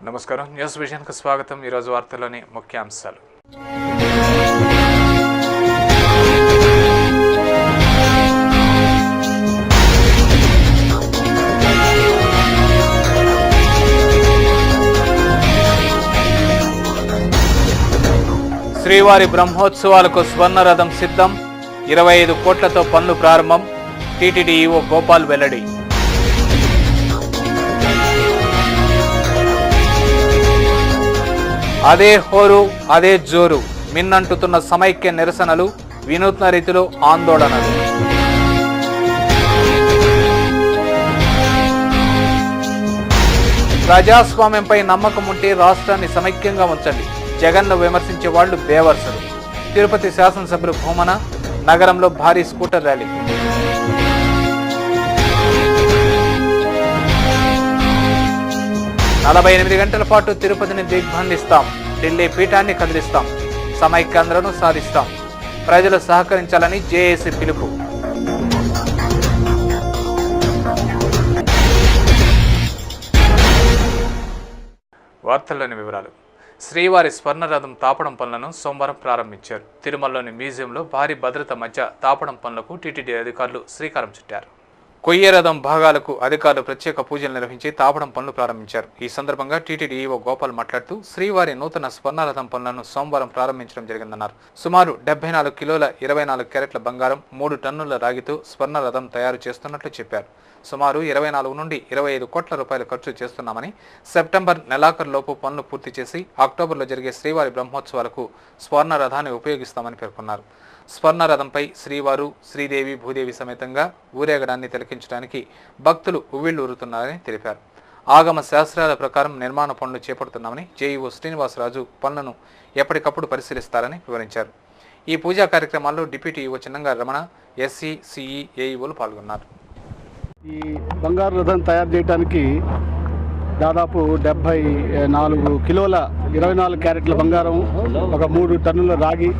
నమస్కారం. న్యూస్ విజన్కు స్వాగతం. ఈరోజు వార్తల్లోని ముఖ్యాంశాలు. శ్రీవారి బ్రహ్మోత్సవాలకు స్వర్ణరథం సిద్ధం. 25 కోట్లతో పనులు ప్రారంభం. టీటీడీ ఈవో గోపాల్ వెల్లడి. అదే హోరు అదే జోరు, మిన్నంటుతున్న సమైక్య నిరసనలు, వినూత్న రీతిలో ఆందోళనలు. ప్రజాస్వామ్యంపై నమ్మకం ఉంటే రాష్ట్రాన్ని సమైక్యంగా ఉంచండి. జగన్ను విమర్శించే వాళ్లు బేవర్సలు. తిరుపతి శాసనసభ్యులు భూమన. నగరంలో భారీ స్కూటర్ ర్యాలీ. నలభై 48 గంటల పాటు తిరుపతిని దిగ్బంధిస్తాం. ఢిల్లీ పీఠాన్ని కదిలిస్తాం. సమైక్యాంధ్రను సాధిస్తాం. ప్రజలు సహకరించాలని జేఏసీ పిలుపు. వార్తల్లోని వివరాలు. శ్రీవారి స్వర్ణరథం తాపడం పనులను సోమవారం ప్రారంభించారు. తిరుమలలోని మ్యూజియంలో భారీ భద్రత మధ్య తాపడం పనులకు టీటీడీ అధికారులు శ్రీకారం చుట్టారు. కొయ్య రథం భాగాలకు అధికారులు ప్రత్యేక పూజలు నిర్వహించి తాపడం పనులు ప్రారంభించారు. ఈ సందర్భంగా టీటీడీ ఈవో గోపాల్ మాట్లాడుతూ శ్రీవారి నూతన స్వర్ణరథం పనులను సోమవారం ప్రారంభించడం జరిగిందన్నారు. సుమారు 74 కిలోల 24 క్యారెట్ల బంగారం, 3 టన్నుల రాగితో స్వర్ణరథం తయారు చేస్తున్నట్లు చెప్పారు. సుమారు 24 నుండి 25 కోట్ల రూపాయలు ఖర్చు చేస్తున్నామని, సెప్టెంబర్ నెలాఖరులోపు పనులు పూర్తి చేసి అక్టోబర్లో జరిగే శ్రీవారి బ్రహ్మోత్సవాలకు స్వర్ణ రథాన్ని ఉపయోగిస్తామని పేర్కొన్నారు. స్వర్ణరథంపై శ్రీవారు, శ్రీదేవి, భూదేవి సమేతంగా ఊరేగడాన్ని తిలకించడానికి భక్తులు ఉవ్విళ్లూరుతున్నారని తెలిపారు. ఆగమ శాస్త్రాల ప్రకారం నిర్మాణ పనులు చేపడుతున్నామని జేఈఓ శ్రీనివాసరాజు పనులను ఎప్పటికప్పుడు పరిశీలిస్తారని వివరించారు. ఈ పూజా కార్యక్రమాల్లో deputy EO Chinnangari Ramana, SE, CE, ఏఈఓలు పాల్గొన్నారు. ఈ బంగారు రథం తయారు చేయడానికి దాదాపు 74 కిలోల 24 క్యారెట్ల బంగారం, ఒక 3 టన్నుల రాగి,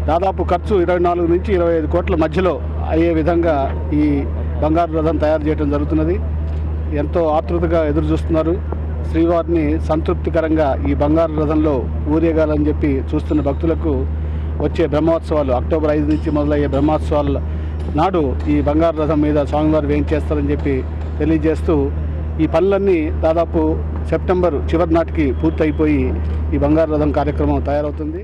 దాదాపు ఖర్చు 24 నుంచి 25 కోట్ల మధ్యలో అయ్యే విధంగా ఈ బంగారు రథం తయారు చేయడం జరుగుతున్నది. ఎంతో ఆతృతగా ఎదురు చూస్తున్నారు. శ్రీవారిని సంతృప్తికరంగా ఈ బంగారు రథంలో ఊరేగాలని చెప్పి చూస్తున్న భక్తులకు వచ్చే బ్రహ్మోత్సవాలు అక్టోబర్ 5 నుంచి మొదలయ్యే బ్రహ్మోత్సవాల నాడు ఈ బంగారు రథం మీద స్వామివారు వేయించేస్తారని చెప్పి తెలియజేస్తూ ఈ పనులన్నీ దాదాపు సెప్టెంబర్ చివరి నాటికి పూర్తయిపోయి ఈ బంగారు రథం కార్యక్రమం తయారవుతుంది.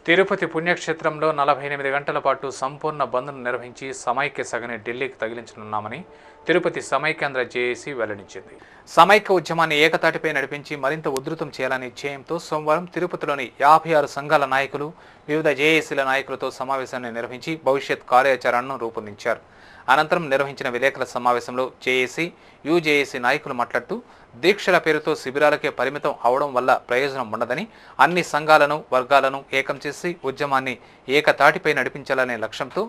తిరుపతి పుణ్యక్షేత్రంలో 48 గంటల పాటు సంపూర్ణ బంద్ను నిర్వహించి సమైక్య సగని ఢిల్లీకి తగిలించనున్నామని తిరుపతి సమైక్యాంధ్ర జేఏసీ వెల్లడించింది. సమైక్య ఉద్యమాన్ని ఏకతాటిపై నడిపించి మరింత ఉధృతం చేయాలనే ధ్యేయంతో సోమవారం తిరుపతిలోని 56 సంఘాల నాయకులు, వివిధ జేఏసీల నాయకులతో సమావేశాన్ని నిర్వహించి భవిష్యత్ కార్యాచరణను రూపొందించారు. అనంతరం నిర్వహించిన విలేకరుల సమావేశంలో జేఏసీ, యూజేఏసీ నాయకులు మాట్లాడుతూ దీక్షల పేరుతో శిబిరాలకే పరిమితం అవడం వల్ల ప్రయోజనం ఉండదని, అన్ని సంఘాలను, వర్గాలను ఏకం చేసి ఉద్యమాన్ని ఏకతాటిపై నడిపించాలనే లక్ష్యంతో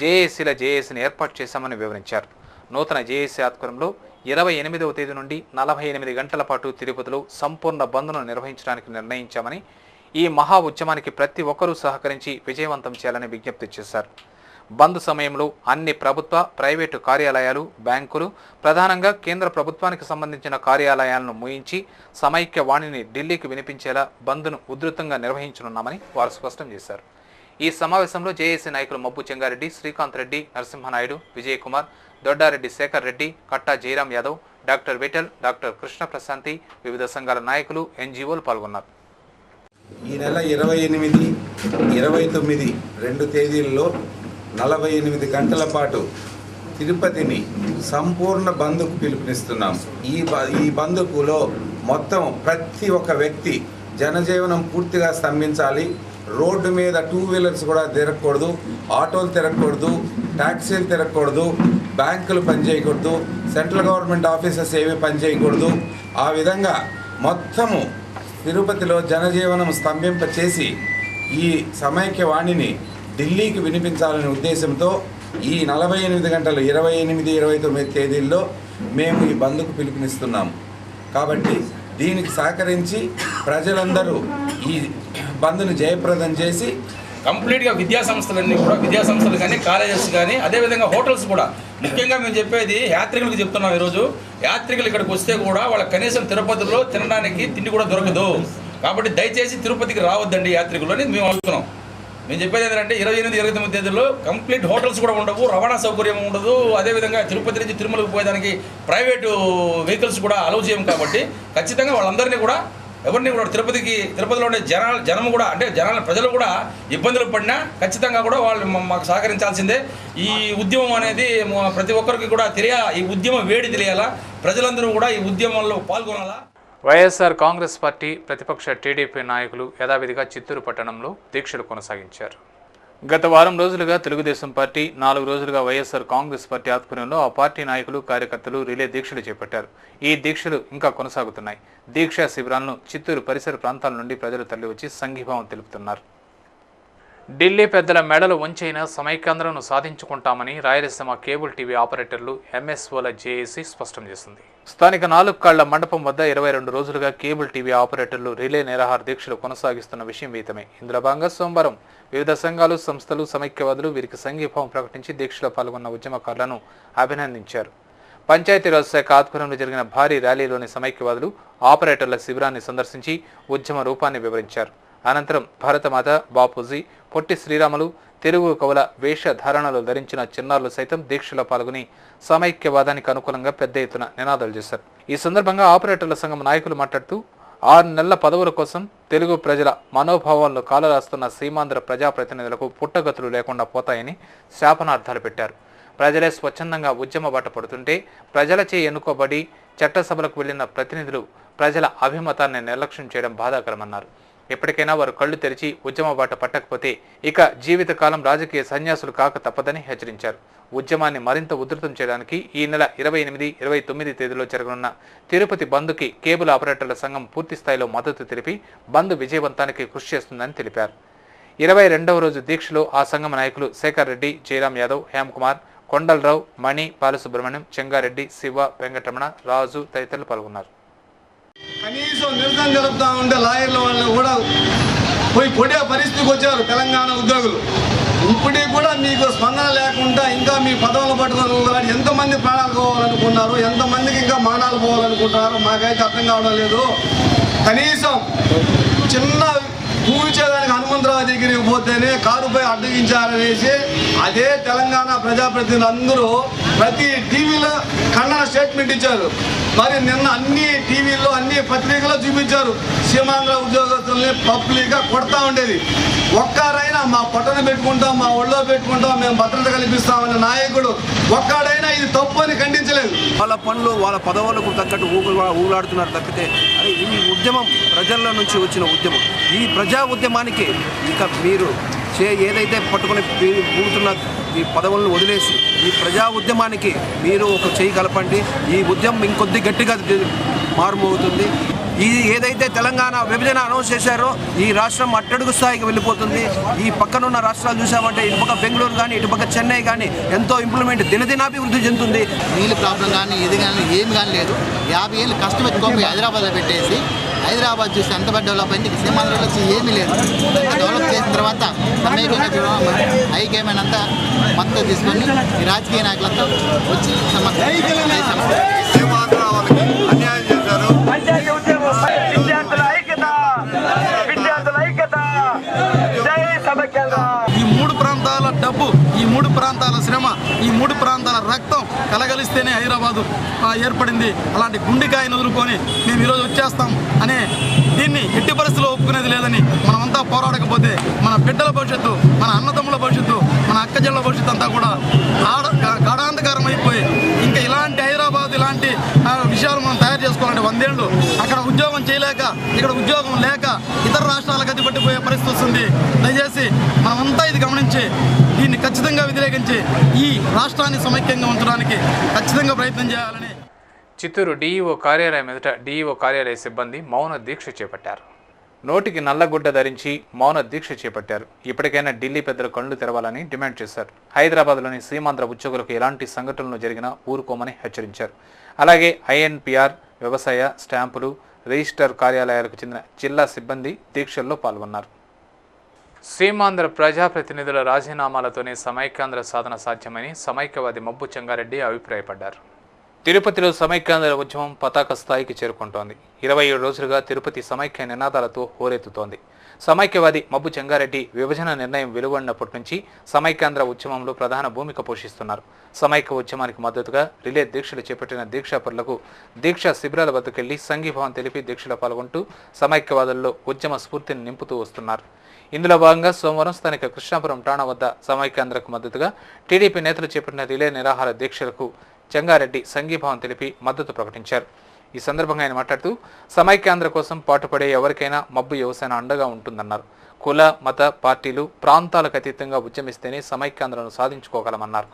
జేఏసీని ఏర్పాటు చేశామని వివరించారు. నూతన జేఏసీ ఆధ్వర్యంలో 28వ తేదీ నుండి 48 గంటల పాటు తిరుపతిలో సంపూర్ణ బంద్ను నిర్వహించడానికి నిర్ణయించామని, ఈ మహా ఉద్యమానికి ప్రతి ఒక్కరూ సహకరించి విజయవంతం చేయాలని విజ్ఞప్తి చేశారు. బంద్ సమయంలో అన్ని ప్రభుత్వ, ప్రైవేటు కార్యాలయాలు, బ్యాంకులు, ప్రధానంగా కేంద్ర ప్రభుత్వానికి సంబంధించిన కార్యాలయాలను మూయించి సమైక్య వాణిని ఢిల్లీకి వినిపించేలా బంద్ను ఉధృతంగా నిర్వహించనున్నామని వారు స్పష్టం చేశారు. ఈ సమావేశంలో జేఏసీ నాయకులు మబ్బు చెంగారెడ్డి, శ్రీకాంత్ రెడ్డి, నరసింహనాయుడు, విజయ్ కుమార్, దొడ్డారెడ్డి శేఖర్ రెడ్డి, కట్టా జయరాం యాదవ్, డాక్టర్ విఠల్, డాక్టర్ కృష్ణ ప్రశాంతి, వివిధ సంఘాల నాయకులు, ఎన్జీఓలు పాల్గొన్నారు. ఈ నెల 28, 29 2 తేదీల్లో 48 గంటల పాటు తిరుపతిని సంపూర్ణ బంద్కు పిలుపునిస్తున్నాం. ఈ బంద్కులో మొత్తం ప్రతి ఒక్క వ్యక్తి జనజీవనం పూర్తిగా స్తంభించాలి. రోడ్డు మీద 2 వీలర్స్ కూడా తిరగకూడదు, ఆటోలు తిరగకూడదు, ట్యాక్సీలు తిరగకూడదు, బ్యాంకులు పనిచేయకూడదు, సెంట్రల్ గవర్నమెంట్ ఆఫీసెస్ ఏమీ పనిచేయకూడదు. ఆ విధంగా మొత్తము తిరుపతిలో జనజీవనం స్తంభింపచేసి ఈ సమైక్య వాణిని ఢిల్లీకి వినిపించాలనే ఉద్దేశంతో ఈ 48 గంటలు 28, 29 తేదీల్లో మేము ఈ బంద్కు పిలుపునిస్తున్నాము. కాబట్టి దీనికి సహకరించి ప్రజలందరూ ఈ బంద్ను జయప్రదం చేసి కంప్లీట్గా విద్యా సంస్థలు కానీ కాలేజెస్ కానీ అదేవిధంగా హోటల్స్ కూడా ముఖ్యంగా మేము చెప్పేది యాత్రికులకు చెప్తున్నాం. ఈరోజు యాత్రికులు ఇక్కడికి వస్తే కూడా వాళ్ళకి కనీసం తిరుపతిలో తినడానికి తిండి కూడా దొరకదు. కాబట్టి దయచేసి తిరుపతికి రావద్దండి యాత్రికులు అని మేము అడుగుతున్నాం. మేము చెప్పేది ఏంటంటే 28, 29 తేదీలో కంప్లీట్ హోటల్స్ కూడా ఉండవు, రవాణా సౌకర్యం ఉండదు. అదేవిధంగా తిరుపతి నుంచి తిరుమలకు పోయేదానికి ప్రైవేటు వెహికల్స్ కూడా అలౌ చేయం. కాబట్టి ఖచ్చితంగా వాళ్ళందరినీ కూడా ఎవరిని కూడా తిరుపతిలో ఉండే జనం కూడా అంటే ప్రజలు కూడా ఇబ్బందులు పడినా ఖచ్చితంగా కూడా వాళ్ళు మాకు సహకరించాల్సిందే. ఈ ఉద్యమం అనేది ప్రతి ఒక్కరికి కూడా ఈ ఉద్యమం వేడి తెలియాలా, ప్రజలందరూ కూడా ఈ ఉద్యమంలో పాల్గొనాలా. వైఎస్ఆర్ కాంగ్రెస్ పార్టీ ప్రతిపక్ష టీడీపీ నాయకులు యథావిధిగా చిత్తూరు పట్టణంలో దీక్షలు కొనసాగించారు. గత వారం రోజులుగా తెలుగుదేశం పార్టీ, 4 రోజులుగా వైఎస్ఆర్ కాంగ్రెస్ పార్టీ ఆధ్వర్యంలో ఆ పార్టీ నాయకులు, కార్యకర్తలు రిలే దీక్షలు చేపట్టారు. ఈ దీక్షలు ఇంకా కొనసాగుతున్నాయి. దీక్షా శిబిరాలను చిత్తూరు పరిసర ప్రాంతాల నుండి ప్రజలు తరలివచ్చి సంఘీభావం తెలుపుతున్నారు. ఢిల్లీ పెద్దల మెడలు వంచైన సమైక్యాంధ్రను సాధించుకుంటామని రాయలసీమ కేబుల్ టీవీ ఆపరేటర్లు ఎంఎస్ఓల జేఏసీ స్పష్టం చేసింది. స్థానిక 4 కాళ్ల మండపం వద్ద 22 రోజులుగా కేబుల్ టీవీ ఆపరేటర్లు రిలే నిరాహార దీక్షలు కొనసాగిస్తున్న విషయం విదితమే. ఇందులో భాగంగా సోమవారం వివిధ సంఘాలు, సంస్థలు, సమైక్యవాదులు వీరికి సంఘీభావం ప్రకటించి దీక్షలో పాల్గొన్న ఉద్యమకారులను అభినందించారు. పంచాయతీరాజ్ శాఖ ఆధ్వర్యంలో జరిగిన భారీ ర్యాలీలోని సమైక్యవాదులు ఆపరేటర్ల శిబిరాన్ని సందర్శించి ఉద్యమ రూపాన్ని వివరించారు. అనంతరం భారతమాత, బాపూజీ, పొట్టి శ్రీరాములు, తెలుగు కవుల వేషధారణలు ధరించిన చిన్నారులు సైతం దీక్షలో పాల్గొని సమైక్యవాదానికి అనుకూలంగా పెద్ద ఎత్తున నినాదాలు చేశారు. ఈ సందర్భంగా ఆపరేటర్ల సంఘం నాయకులు మాట్లాడుతూ 6 నెలల పదవుల కోసం తెలుగు ప్రజల మనోభావాలను కాలరాస్తున్న సీమాంధ్ర ప్రజాప్రతినిధులకు పుట్టగతులు లేకుండా పోతాయని శాపనార్థాలు పెట్టారు. ప్రజలే స్వచ్ఛందంగా ఉద్యమ బాట పడుతుంటే ప్రజలచే ఎన్నుకోబడి చట్టసభలకు వెళ్లిన ప్రతినిధులు ప్రజల అభిమతాన్ని నిర్లక్ష్యం చేయడం బాధాకరమన్నారు. ఎప్పటికైనా వారు కళ్లు తెరిచి ఉద్యమ బాట పట్టకపోతే ఇక జీవితకాలం రాజకీయ సన్యాసులు కాక తప్పదని హెచ్చరించారు. ఉద్యమాన్ని మరింత ఉధృతం చేయడానికి ఈ నెల 28, 29 తేదీలో జరగనున్న తిరుపతి బంద్కి కేబుల్ ఆపరేటర్ల సంఘం పూర్తి స్థాయిలో మద్దతు తెలిపి బంద్ విజయవంతానికి కృషి చేస్తుందని తెలిపారు. 22వ రోజు దీక్షలో ఆ సంఘం నాయకులు శేఖర్ రెడ్డి, జయరాం యాదవ్, హేమకుమార్, కొండలరావు, మణి, బాలసుబ్రహ్మణ్యం, చెంగారెడ్డి, శివ, వెంకటరమణ, రాజు తదితరులు పాల్గొన్నారు. కనీసం నిరసన జరుపుతా ఉంటే లాయర్ల వాళ్ళు కూడా పోయి పొడే పరిస్థితికి వచ్చారు తెలంగాణ ఉద్యోగులు. ఇప్పటికి కూడా మీకు స్పందన లేకుండా ఇంకా మీ పదవులు పట్టుకొని ఎంతమంది ప్రాణాలు పోవాలనుకున్నారు, ఎంతమందికి ఇంకా మానాలు పోవాలనుకుంటున్నారు మాకైతే అర్థం కావడం లేదు. కనీసం చిన్న కూర్చేదానికి హనుమంతరావు దగ్గరికి పోతేనే కారుపై అడ్డగించారనేసి అదే తెలంగాణ ప్రజాప్రతినిధులు అందరూ ప్రతి టీవీలో ఖండన స్టేట్మెంట్ ఇచ్చారు. మరి నిన్న అన్ని టీవీల్లో అన్ని పత్రికల్లో చూపించారు సీమాంధ్ర ఉద్యోగస్తుల్ని పబ్లిక్గా కొడతా ఉండేది. ఒక్కరైనా మా పట్టణ పెట్టుకుంటాం, మా ఒళ్ళో పెట్టుకుంటాం, మేము భద్రత కల్పిస్తామనే నాయకుడు ఒక్కడైనా ఇది తప్పు అని ఖండించలేదు. వాళ్ళ పనులు వాళ్ళ పదవులకు తగ్గట్టు ఊగులాడుతున్నారు తప్పితే అది ఈ ఉద్యమం ప్రజల నుంచి వచ్చిన ఉద్యమం. ఈ ప్రజా ఉద్యమానికి ఇక మీరు ఏదైతే పట్టుకుని పూడుతున్న ఈ పదవులను వదిలేసి ఈ ప్రజా ఉద్యమానికి మీరు ఒక చేయి కలపండి. ఈ ఉద్యమం ఇంకొద్ది గట్టిగా మారుమోగుతుంది. ఇది ఏదైతే తెలంగాణ విభజన అనౌన్స్ చేశారో ఈ రాష్ట్రం అట్టడుగు స్థాయికి వెళ్ళిపోతుంది. ఈ పక్కనున్న రాష్ట్రాలు చూసామంటే ఇటుపక్క బెంగళూరు కానీ ఇటుపక్క చెన్నై కానీ ఎంతో ఇంప్లిమెంట్ దినదినాభివృద్ధి చెందుతుంది. నీళ్ళు ప్రాబ్లం కానీ ఇది కానీ ఏమి కానీ లేదు. 50 ఏళ్ళు కష్టపెట్టుకోపోయి హైదరాబాద్లో పెట్టేసి హైదరాబాద్ చూసి ఎంత పెద్ద డెవలప్ అయింది. సీమాంధ్రలో వచ్చి ఏమీ లేదు. అంత డెవలప్ చేసిన తర్వాత ఐక్యమైనంతా మద్దతు తీసుకొని ఈ రాజకీయ నాయకులతో వచ్చి సీమాంధ్ర వాళ్ళకి అన్యాయం చేశారు. ఈ 3 ప్రాంతాల డబ్బు, ఈ 3 ప్రాంతాల శ్రమ, ఈ 3 ప్రాంతాల రక్తం కలగలిస్తేనే హైదరాబాదు ఏర్పడింది. అలాంటి గుండెకాయను వదులుకొని మేము ఈరోజు వచ్చేస్తాం అనే దీన్ని ఎట్టి పరిస్థితుల్లో ఒప్పుకునేది లేదని మనమంతా పోరాడకపోతే మన బిడ్డల భవిష్యత్తు, మన అన్నదమ్ముల భవిష్యత్తు, మన అక్కజల్ల భవిష్యత్తు అంతా కూడా గాఢాంధకారం అయిపోయి ఇంకా ఇలాంటి హైదరాబాద్ ఇలాంటి విషయాలు మనం తయారు చేసుకోవాలంటే 100 ఏళ్ళు అక్కడ ఉద్యోగం చేయలేక ఇక్కడ ఉద్యోగం లేక ఇతర రాష్ట్రాలకు అతిపట్టిపోయే పరిస్థితి వస్తుంది. దయచేసి మనమంతా ఇది గమనించి దీన్ని ఖచ్చితంగా వ్యతిరేకించి ఈ రాష్ట్రాన్ని సమైక్యంగా ఉంచడానికి ఖచ్చితంగా ప్రయత్నం చేయాలని చిత్తూరు డీఈఓ కార్యాలయం ఎదుట డీఈఓ కార్యాలయ సిబ్బంది మౌన దీక్ష చేపట్టారు. నోటికి నల్లగుడ్డ ధరించి మౌన దీక్ష చేపట్టారు. ఇప్పటికైనా ఢిల్లీ పెద్దలు కళ్ళు తెరవాలని డిమాండ్ చేశారు. హైదరాబాద్లోని సీమాంధ్ర ఉద్యోగులకు ఎలాంటి సంఘటనలు జరిగినా ఊరుకోమని హెచ్చరించారు. అలాగే ఐఎన్పిఆర్, వ్యవసాయ, స్టాంపులు, రిజిస్టర్ కార్యాలయాలకు చెందిన జిల్లా సిబ్బంది దీక్షల్లో పాల్గొన్నారు. సీమాంధ్ర ప్రజాప్రతినిధుల రాజీనామాలతోనే సమైక్యాంధ్ర సాధన సాధ్యమని సమైక్యవాది మబ్బు చెంగారెడ్డి అభిప్రాయపడ్డారు. తిరుపతిలో సమైక్యాంధ్ర ఉద్యమం పతాక స్థాయికి చేరుకుంటోంది. 27 రోజులుగా తిరుపతి సమైక్య నినాదాలతో హోరెత్తుతోంది. సమైక్యవాది మబ్బు చెంగారెడ్డి విభజన నిర్ణయం వెలువడినప్పటి నుంచి సమైక్యాంధ్ర ఉద్యమంలో ప్రధాన భూమిక పోషిస్తున్నారు. సమైక్య ఉద్యమానికి మద్దతుగా రిలే దీక్షలు చేపట్టిన దీక్షాపరులకు దీక్షా శిబిరాల వద్దకెళ్లి సంఘీభావం తెలిపి దీక్షలో పాల్గొంటూ సమైక్యవాదుల్లో ఉద్యమ స్ఫూర్తిని నింపుతూ వస్తున్నారు. ఇందులో భాగంగా సోమవారం స్థానిక కృష్ణాపురం ఠాణా వద్ద సమైక్యాంధ్రకు మద్దతుగా టీడీపీ నేతలు చేపట్టిన రిలే నిరాహార దీక్షలకు చెంగారెడ్డి సంఘీభావం తెలిపి మద్దతు ప్రకటించారు. ఈ సందర్భంగా ఆయన మాట్లాడుతూ సమైక్యాంధ్ర కోసం పాటుపడే ఎవరికైనా మబ్బు యువసేన అండగా ఉంటుందన్నారు. కుల మత పార్టీలు ప్రాంతాలకు అతీతంగా ఉద్యమిస్తేనే సమైక్యాంధ్రను సాధించుకోగలమన్నారు.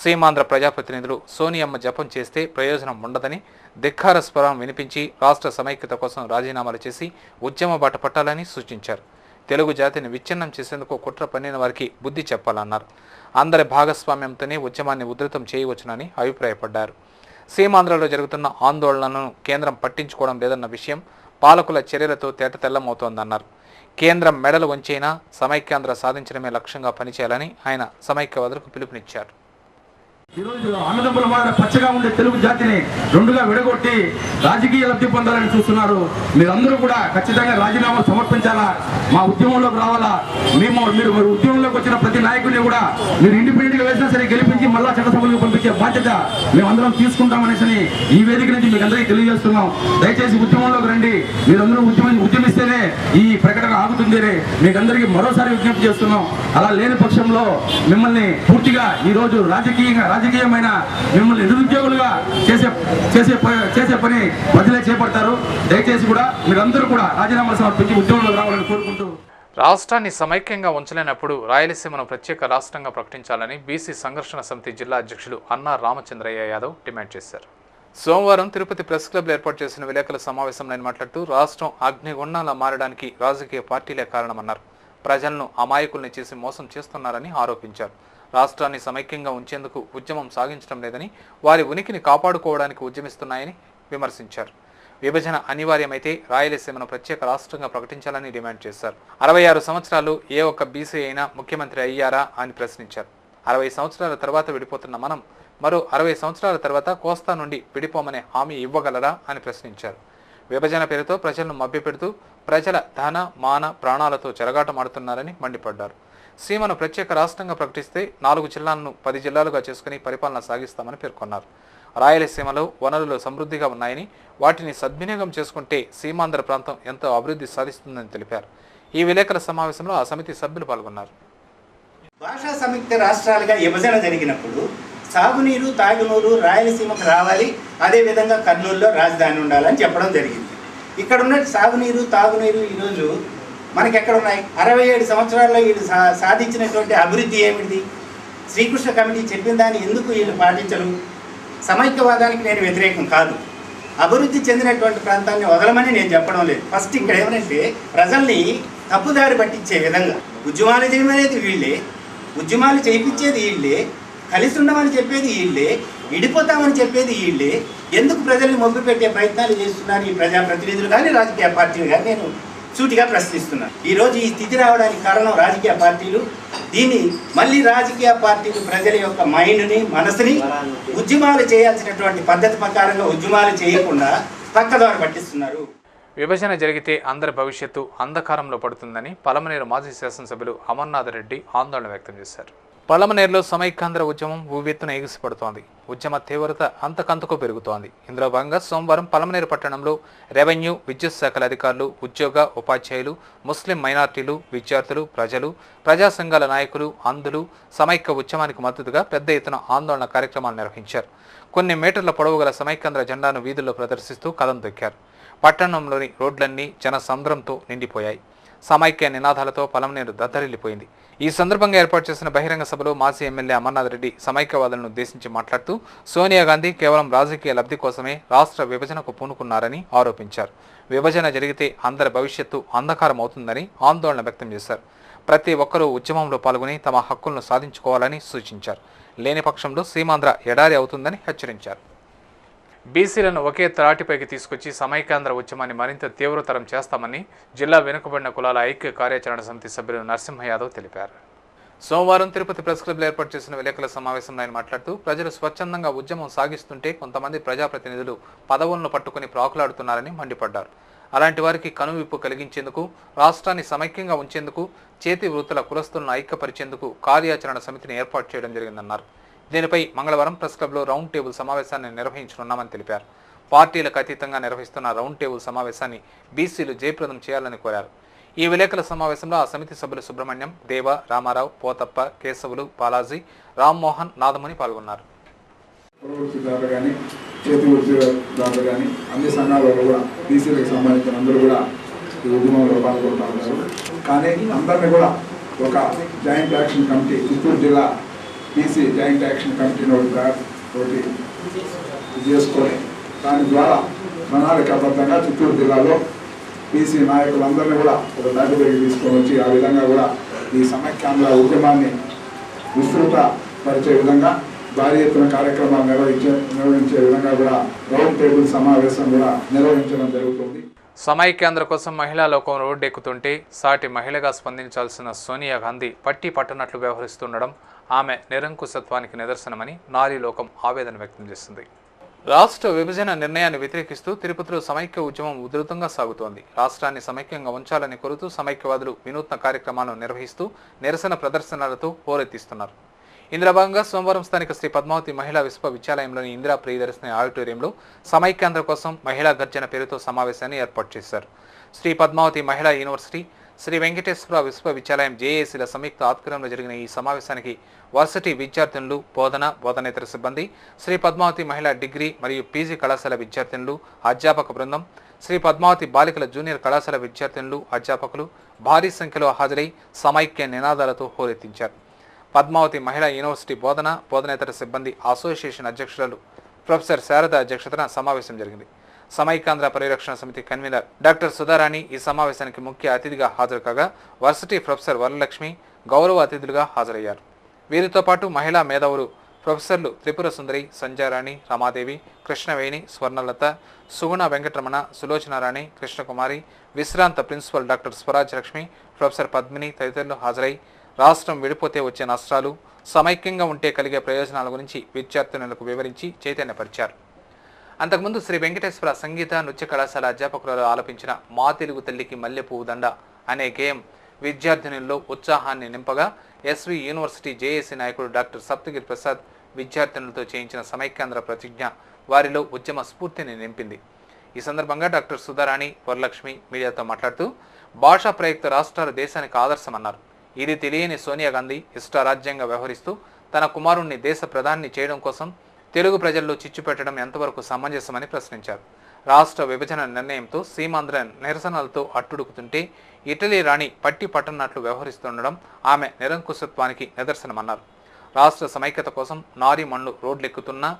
సీమాంధ్ర ప్రజాప్రతినిధులు సోనియమ్మ జపం చేస్తే ప్రయోజనం ఉండదని ధిక్కార స్వరం వినిపించి రాష్ట్ర సమైక్యత కోసం రాజీనామాలు చేసి ఉద్యమ బాట పట్టాలని సూచించారు. తెలుగు జాతిని విచ్ఛిన్నం చేసేందుకు కుట్ర పన్నిన వారికి బుద్ధి చెప్పాలన్నారు. అందరి భాగస్వామ్యంతోనే ఉద్యమాన్ని ఉధృతం చేయవచ్చునని అభిప్రాయపడ్డారు. సీమాంధ్రలో జరుగుతున్న ఆందోళనలను కేంద్రం పట్టించుకోవడం లేదన్న విషయం పాలకుల చర్యలతో తేటతెల్లమవుతోందన్నారు. కేంద్రం మెడలు వంచైనా సమైక్యాంధ్ర సాధించడమే లక్ష్యంగా పనిచేయాలని ఆయన సమైక్యవాదులకు పిలుపునిచ్చారు. ఈరోజు అన్నదమ్ముల మాదిరి పచ్చగా ఉండే తెలుగు జాతిని రెండుగా విడగొట్టి రాజకీయ లబ్ధి పొందాలని చూస్తున్నారు. మీరందరూ కూడా ఖచ్చితంగా రాజీనామాలు సమర్పించాలా, మా ఉద్యమంలోకి రావాలా. మీరు ఉద్యమంలోకి వచ్చిన ప్రతి నాయకుడిని కూడా మీరు ఇండిపెండెంట్ గా వేసినా సరే గెలిపించి మళ్ళా చట్టసభలకు పంపించే బాధ్యత మేమందరం తీసుకుంటామనేసి ఈ వేదిక నుంచి మీకు అందరికీ తెలియజేస్తున్నాం. దయచేసి ఉద్యమంలోకి రండి. మీరందరూ ఉద్యమిస్తేనే ఈ ప్రకటన ఆగుతుంది. మీకందరికీ మరోసారి విజ్ఞప్తి చేస్తున్నాం. అలా లేని పక్షంలో మిమ్మల్ని పూర్తిగా ఈ రోజు రాజకీయమైన మిమ్మల్ని నిరుద్యోగులుగా చేసే పని ప్రజలే చేపడతారు. దయచేసి కూడా మీరందరూ కూడా రాజీనామాలు సమర్పించి ఉద్యోగంలో రావాలని కోరుకుంటూ రాష్ట్రాన్ని సమైక్యంగా ఉంచలేనప్పుడు రాయలసీమను ప్రత్యేక రాష్ట్రంగా ప్రకటించాలని బీసీ సంఘర్షణ సమితి జిల్లా అధ్యక్షులు అన్నా రామచంద్రయ్య యాదవ్ డిమాండ్ చేశారు. సోమవారం తిరుపతి ప్రెస్ క్లబ్లో ఏర్పాటు చేసిన విలేకరుల సమావేశంలో ఆయన మాట్లాడుతూ రాష్ట్రం అగ్నిగుండంలా మారడానికి రాజకీయ పార్టీలే కారణమన్నారు. ప్రజలను అమాయకుల్ని చేసి మోసం చేస్తున్నారని ఆరోపించారు. రాష్ట్రాన్ని సమైక్యంగా ఉంచేందుకు ఉద్యమం సాగించడం లేదని, వారి ఉనికిని కాపాడుకోవడానికి ఉద్యమిస్తున్నాయని విమర్శించారు. విభజన అనివార్యమైతే రాయలసీమను ప్రత్యేక రాష్ట్రంగా ప్రకటించాలని డిమాండ్ చేశారు. 66 సంవత్సరాలు ఏ ఒక్క బీసీ అయినా ముఖ్యమంత్రి అయ్యారా అని ప్రశ్నించారు. 60 సంవత్సరాల తర్వాత విడిపోతున్న మనం మరో 60 సంవత్సరాల తర్వాత కోస్తా నుండి విడిపోమనే హామీ ఇవ్వగలరా అని ప్రశ్నించారు. విభజన పేరుతో ప్రజలను మభ్యపెడుతూ ప్రజల ధన మాన ప్రాణాలతో చెలగాటమాడుతున్నారని మండిపడ్డారు. సీమను ప్రత్యేక రాష్ట్రంగా ప్రకటిస్తే 4 జిల్లాలను 10 జిల్లాలుగా చేసుకుని పరిపాలన సాగిస్తామని పేర్కొన్నారు. రాయలసీమలో వనరులు సమృద్ధిగా ఉన్నాయని, వాటిని సద్వినియోగం చేసుకుంటే సీమాంధ్ర ప్రాంతం ఎంతో అభివృద్ధి సాధిస్తుందని తెలిపారు. ఈ విలేకరుల సమావేశంలో ఆ సమితి సభ్యులు పాల్గొన్నారు. భాషా సంయుక్త రాష్ట్రాలుగా విభజన జరిగినప్పుడు సాగునీరు తాగునీరు రాయలసీమకు రావాలి, అదేవిధంగా కర్నూలులో రాజధాని ఉండాలని చెప్పడం జరిగింది. ఇక్కడ ఉన్న సాగునీరు తాగునీరు ఈరోజు మనకి ఎక్కడ ఉన్నాయి? 67 సంవత్సరాల్లో వీళ్ళు సాధించినటువంటి అభివృద్ధి ఏమిటి? శ్రీకృష్ణ కమిటీ చెప్పిన దాన్ని ఎందుకు వీళ్ళు పాటించరు? సమైక్యవాదానికి నేను వ్యతిరేకం కాదు. అభివృద్ధి చెందినటువంటి ప్రాంతాన్ని వదలమని నేను చెప్పడం లేదు. ఫస్ట్ ఇక్కడ ఏమంటే ప్రజల్ని తప్పుదారి పట్టించే విధంగా ఉద్యమాలు చేయమనేది వీళ్ళే, ఉద్యమాలు చేయించేది వీళ్ళే, కలిసి ఉండమని చెప్పేది వీళ్ళే, విడిపోతామని చెప్పేది వీళ్ళే. ఎందుకు ప్రజల్ని మొగ్గు పెట్టే ప్రయత్నాలు చేస్తున్నారు ఈ ప్రజాప్రతినిధులు కానీ రాజకీయ పార్టీలు కానీ నేను సూటిగా ప్రశ్నిస్తున్నాను. ఈరోజు ఈ స్థితి రావడానికి కారణం రాజకీయ పార్టీలు. దీన్ని మళ్ళీ రాజకీయ పార్టీలు ప్రజల యొక్క మైండ్ని మనసుని ఉద్యమాలు చేయాల్సినటువంటి పద్ధతి ప్రకారంగా ఉద్యమాలు చేయకుండా పక్కదారి పట్టిస్తున్నారు. విభజన జరిగితే అందరి భవిష్యత్తు అంధకారంలో పడుతుందని పలమనేరు మాజీ శాసనసభ్యులు అమర్నాథ్ రెడ్డి ఆందోళన వ్యక్తం చేశారు. పలమనేరులో సమైక్యాంధ్ర ఉద్యమం ఉవ్వెత్తున ఎగిసిపడుతోంది. ఉద్యమ తీవ్రత అంతకంతకు పెరుగుతోంది. ఇందులో భాగంగా సోమవారం పలమనేరు పట్టణంలో రెవెన్యూ, విద్యుత్ శాఖల అధికారులు, ఉద్యోగ ఉపాధ్యాయులు, ముస్లిం మైనార్టీలు, విద్యార్థులు, ప్రజలు, ప్రజా సంఘాల నాయకులు, అంధులు సమైక్య ఉద్యమానికి మద్దతుగా పెద్ద ఎత్తున ఆందోళన కార్యక్రమాలు నిర్వహించారు. కొన్ని మీటర్ల పొడవు గల సమైక్యాంధ్ర జెండాను వీధుల్లో ప్రదర్శిస్తూ కదం తొక్కారు. పట్టణంలోని రోడ్లన్నీ జనసంద్రంతో నిండిపోయాయి. సమైక్య నినాదాలతో పలమనేరు దద్దరిల్లిపోయింది. ఈ సందర్భంగా ఏర్పాటు చేసిన బహిరంగ సభలో మాజీ ఎమ్మెల్యే అమర్నాథ్ రెడ్డి సమైక్యవాదులను ఉద్దేశించి మాట్లాడుతూ సోనియా గాంధీ కేవలం రాజకీయ లబ్ధి కోసమే రాష్ట్ర విభజనకు పూనుకున్నారని ఆరోపించారు. విభజన జరిగితే అందరి భవిష్యత్తు అంధకారం అవుతుందని ఆందోళన వ్యక్తం చేశారు. ప్రతి ఒక్కరూ ఉద్యమంలో పాల్గొని తమ హక్కులను సాధించుకోవాలని సూచించారు. లేని పక్షంలో సీమాంధ్ర ఎడారి అవుతుందని హెచ్చరించారు. బీసీలను ఒకే త్రాటిపైకి తీసుకొచ్చి సమైక్యాంధ్ర ఉద్యమాన్ని మరింత తీవ్రతరం చేస్తామని జిల్లా వెనుకబడిన కులాల ఐక్య కార్యాచరణ సమితి సభ్యులు నరసింహ యాదవ్ తెలిపారు. సోమవారం తిరుపతి ప్రెస్ క్లబ్లో ఏర్పాటు చేసిన విలేకరుల సమావేశంలో ఆయన మాట్లాడుతూ ప్రజలు స్వచ్ఛందంగా ఉద్యమం సాగిస్తుంటే కొంతమంది ప్రజాప్రతినిధులు పదవులను పట్టుకుని ప్రాకులాడుతున్నారని మండిపడ్డారు. అలాంటి వారికి కనువిప్పు కలిగించేందుకు, రాష్ట్రాన్ని సమైక్యంగా ఉంచేందుకు, చేతి వృత్తుల కులస్తులను ఐక్యపరిచేందుకు కార్యాచరణ సమితిని ఏర్పాటు చేయడం జరిగిందన్నారు. దీనిపై మంగళవారం ప్రెస్ క్లబ్లో రౌండ్ టేబుల్ సమావేశాన్ని నిర్వహించనున్నామని తెలిపారు. పార్టీలకు అతీతంగా నిర్వహిస్తున్న రౌండ్ టేబుల్ సమావేశాన్ని బీసీలు జయప్రదం చేయాలని కోరారు. ఈ విలేకరుల సమావేశంలో ఆ సమితి సభ్యులు సుబ్రహ్మణ్యం, దేవ, రామారావు, పోతప్ప, కేశవులు, బాలాజీ, రామ్మోహన్, నాదముని పాల్గొన్నారు. చేతి వృత్తిదారులు కానీ అన్ని సంఘాలలో కూడా బీసీలకు సంబంధించిన అందరూ కూడా ఈ ఉద్యమంలో పాల్గొంటూ ఉన్నారు. కానీ అందరినీ కూడా ఒక జాయింట్ యాక్షన్ కమిటీ, చిత్తూరు జిల్లా బీసీ జాయింట్ యాక్షన్ కమిటీని ఒకటి చేసుకొని దాని ద్వారా ప్రణాళికాబద్ధంగా చిత్తూరు జిల్లాలో బీసీ నాయకులందరినీ కూడా ఒక దాటిపైకి తీసుకొని వచ్చి ఆ విధంగా కూడా ఈ సమైక్యాంధ్ర ఉద్యమాన్ని విస్తృత పరిచే విధంగా భారీ ఎత్తున కార్యక్రమాలు నిర్వహించే విధంగా కూడా రౌండ్ టేబుల్ సమావేశం కూడా నిర్వహించడం జరుగుతుంది. సమైక్యాంధ్ర కోసం మహిళా లోకం రోడ్డెక్కుతుంటే సాటి మహిళగా స్పందించాల్సిన సోనియా గాంధీ పట్టి పట్టనట్లు వ్యవహరిస్తుండడం ఆమె నిరంకుశత్వానికి నిదర్శనమని నారీ లోకం ఆవేదన వ్యక్తం చేసింది. రాష్ట్ర విభజన నిర్ణయాన్ని వ్యతిరేకిస్తూ తిరుపతిలో సమైక్య ఉద్యమం ఉధృతంగా సాగుతోంది. రాష్ట్రాన్ని సమైక్యంగా ఉంచాలని కోరుతూ సమైక్యవాదులు వినూత్న కార్యక్రమాలను నిర్వహిస్తూ నిరసన ప్రదర్శనలతో హోరెత్తిస్తున్నారు. ఇందులో భాగంగా సోమవారం స్థానిక శ్రీ పద్మావతి మహిళా విశ్వవిద్యాలయంలోని ఇందిరా ప్రియదర్శిని ఆడిటోరియంలో సమైక్యాంధ్ర కోసం మహిళా గర్జన పేరుతో సమావేశాన్ని ఏర్పాటు చేశారు. శ్రీ పద్మావతి మహిళా యూనివర్సిటీ, శ్రీ వెంకటేశ్వర విశ్వవిద్యాలయం జేఏసీల సంయుక్త ఆధ్వర్యంలో జరిగిన ఈ సమావేశానికి వర్సిటీ విద్యార్థినులు, బోధనేతర సిబ్బంది, శ్రీ పద్మావతి మహిళా డిగ్రీ మరియు పీజీ కళాశాల విద్యార్థినులు, అధ్యాపక బృందం, శ్రీ పద్మావతి బాలికల జూనియర్ కళాశాల విద్యార్థినులు, అధ్యాపకులు భారీ సంఖ్యలో హాజరై సమైక్య నినాదాలతో హోరెత్తించారు. పద్మావతి మహిళా యూనివర్సిటీ బోధనేతర సిబ్బంది అసోసియేషన్ అధ్యక్షురాలు ప్రొఫెసర్ శారద అధ్యక్షతన సమావేశం జరిగింది. సమైక్యాంధ్ర పరిరక్షణ సమితి కన్వీనర్ డాక్టర్ సుధారాణి ఈ సమావేశానికి ముఖ్య అతిథిగా హాజరు కాగా వర్సిటీ ప్రొఫెసర్ వరలక్ష్మి గౌరవ అతిథులుగా హాజరయ్యారు. వీరితో పాటు మహిళా మేధావులు ప్రొఫెసర్లు త్రిపుర సుందరి, సంజారాణి, రమాదేవి, కృష్ణవేణి, స్వర్ణలత, సుగుణ వెంకటరమణ, సులోచనారాణి, కృష్ణకుమారి, విశ్రాంత principal doctor Swaraj Lakshmi, professor Padmini తదితరులు హాజరై రాష్ట్రం విడిపోతే వచ్చే నష్టాలు, సమైక్యంగా ఉంటే కలిగే ప్రయోజనాల గురించి విద్యార్థినులకు వివరించి చైతన్యపరిచారు. అంతకుముందు శ్రీ వెంకటేశ్వర సంగీత నృత్య కళాశాల అధ్యాపకురాలు ఆలపించిన మా తెలుగు తల్లికి మల్లెపువ్వు దండ అనే గేయం విద్యార్థినుల్లో ఉత్సాహాన్ని నింపగా ఎస్వి యూనివర్సిటీ జేఏసీ నాయకుడు డాక్టర్ సప్తగిరి ప్రసాద్ విద్యార్థినులతో చేయించిన సమైక్యాంధ్ర ప్రతిజ్ఞ వారిలో ఉద్యమ స్ఫూర్తిని నింపింది. ఈ సందర్భంగా డాక్టర్ సుధారాణి, వరలక్ష్మి మీడియాతో మాట్లాడుతూ భాషా ప్రయుక్త రాష్ట్రాలు దేశానికి ఆదర్శమన్నారు. ఇది తెలియని సోనియా గాంధీ ఇష్టారాజ్యంగా వ్యవహరిస్తూ తన కుమారుణ్ణి దేశ ప్రధాని చేయడం కోసం తెలుగు ప్రజల్లో చిచ్చు పెట్టడం ఎంతవరకు సమంజసమని ప్రశ్నించారు. రాష్ట్ర విభజన నిర్ణయంతో సీమాంధ్ర నిరసనలతో అట్టుడుకుతుంటే ఇటలీ రాణి పట్టి పట్టనట్లు వ్యవహరిస్తుండడం ఆమె నిరంకుశత్వానికి నిదర్శనమన్నారు. రాష్ట్ర సమైక్యత కోసం నారీ మణ్లు రోడ్లెక్కుతున్నా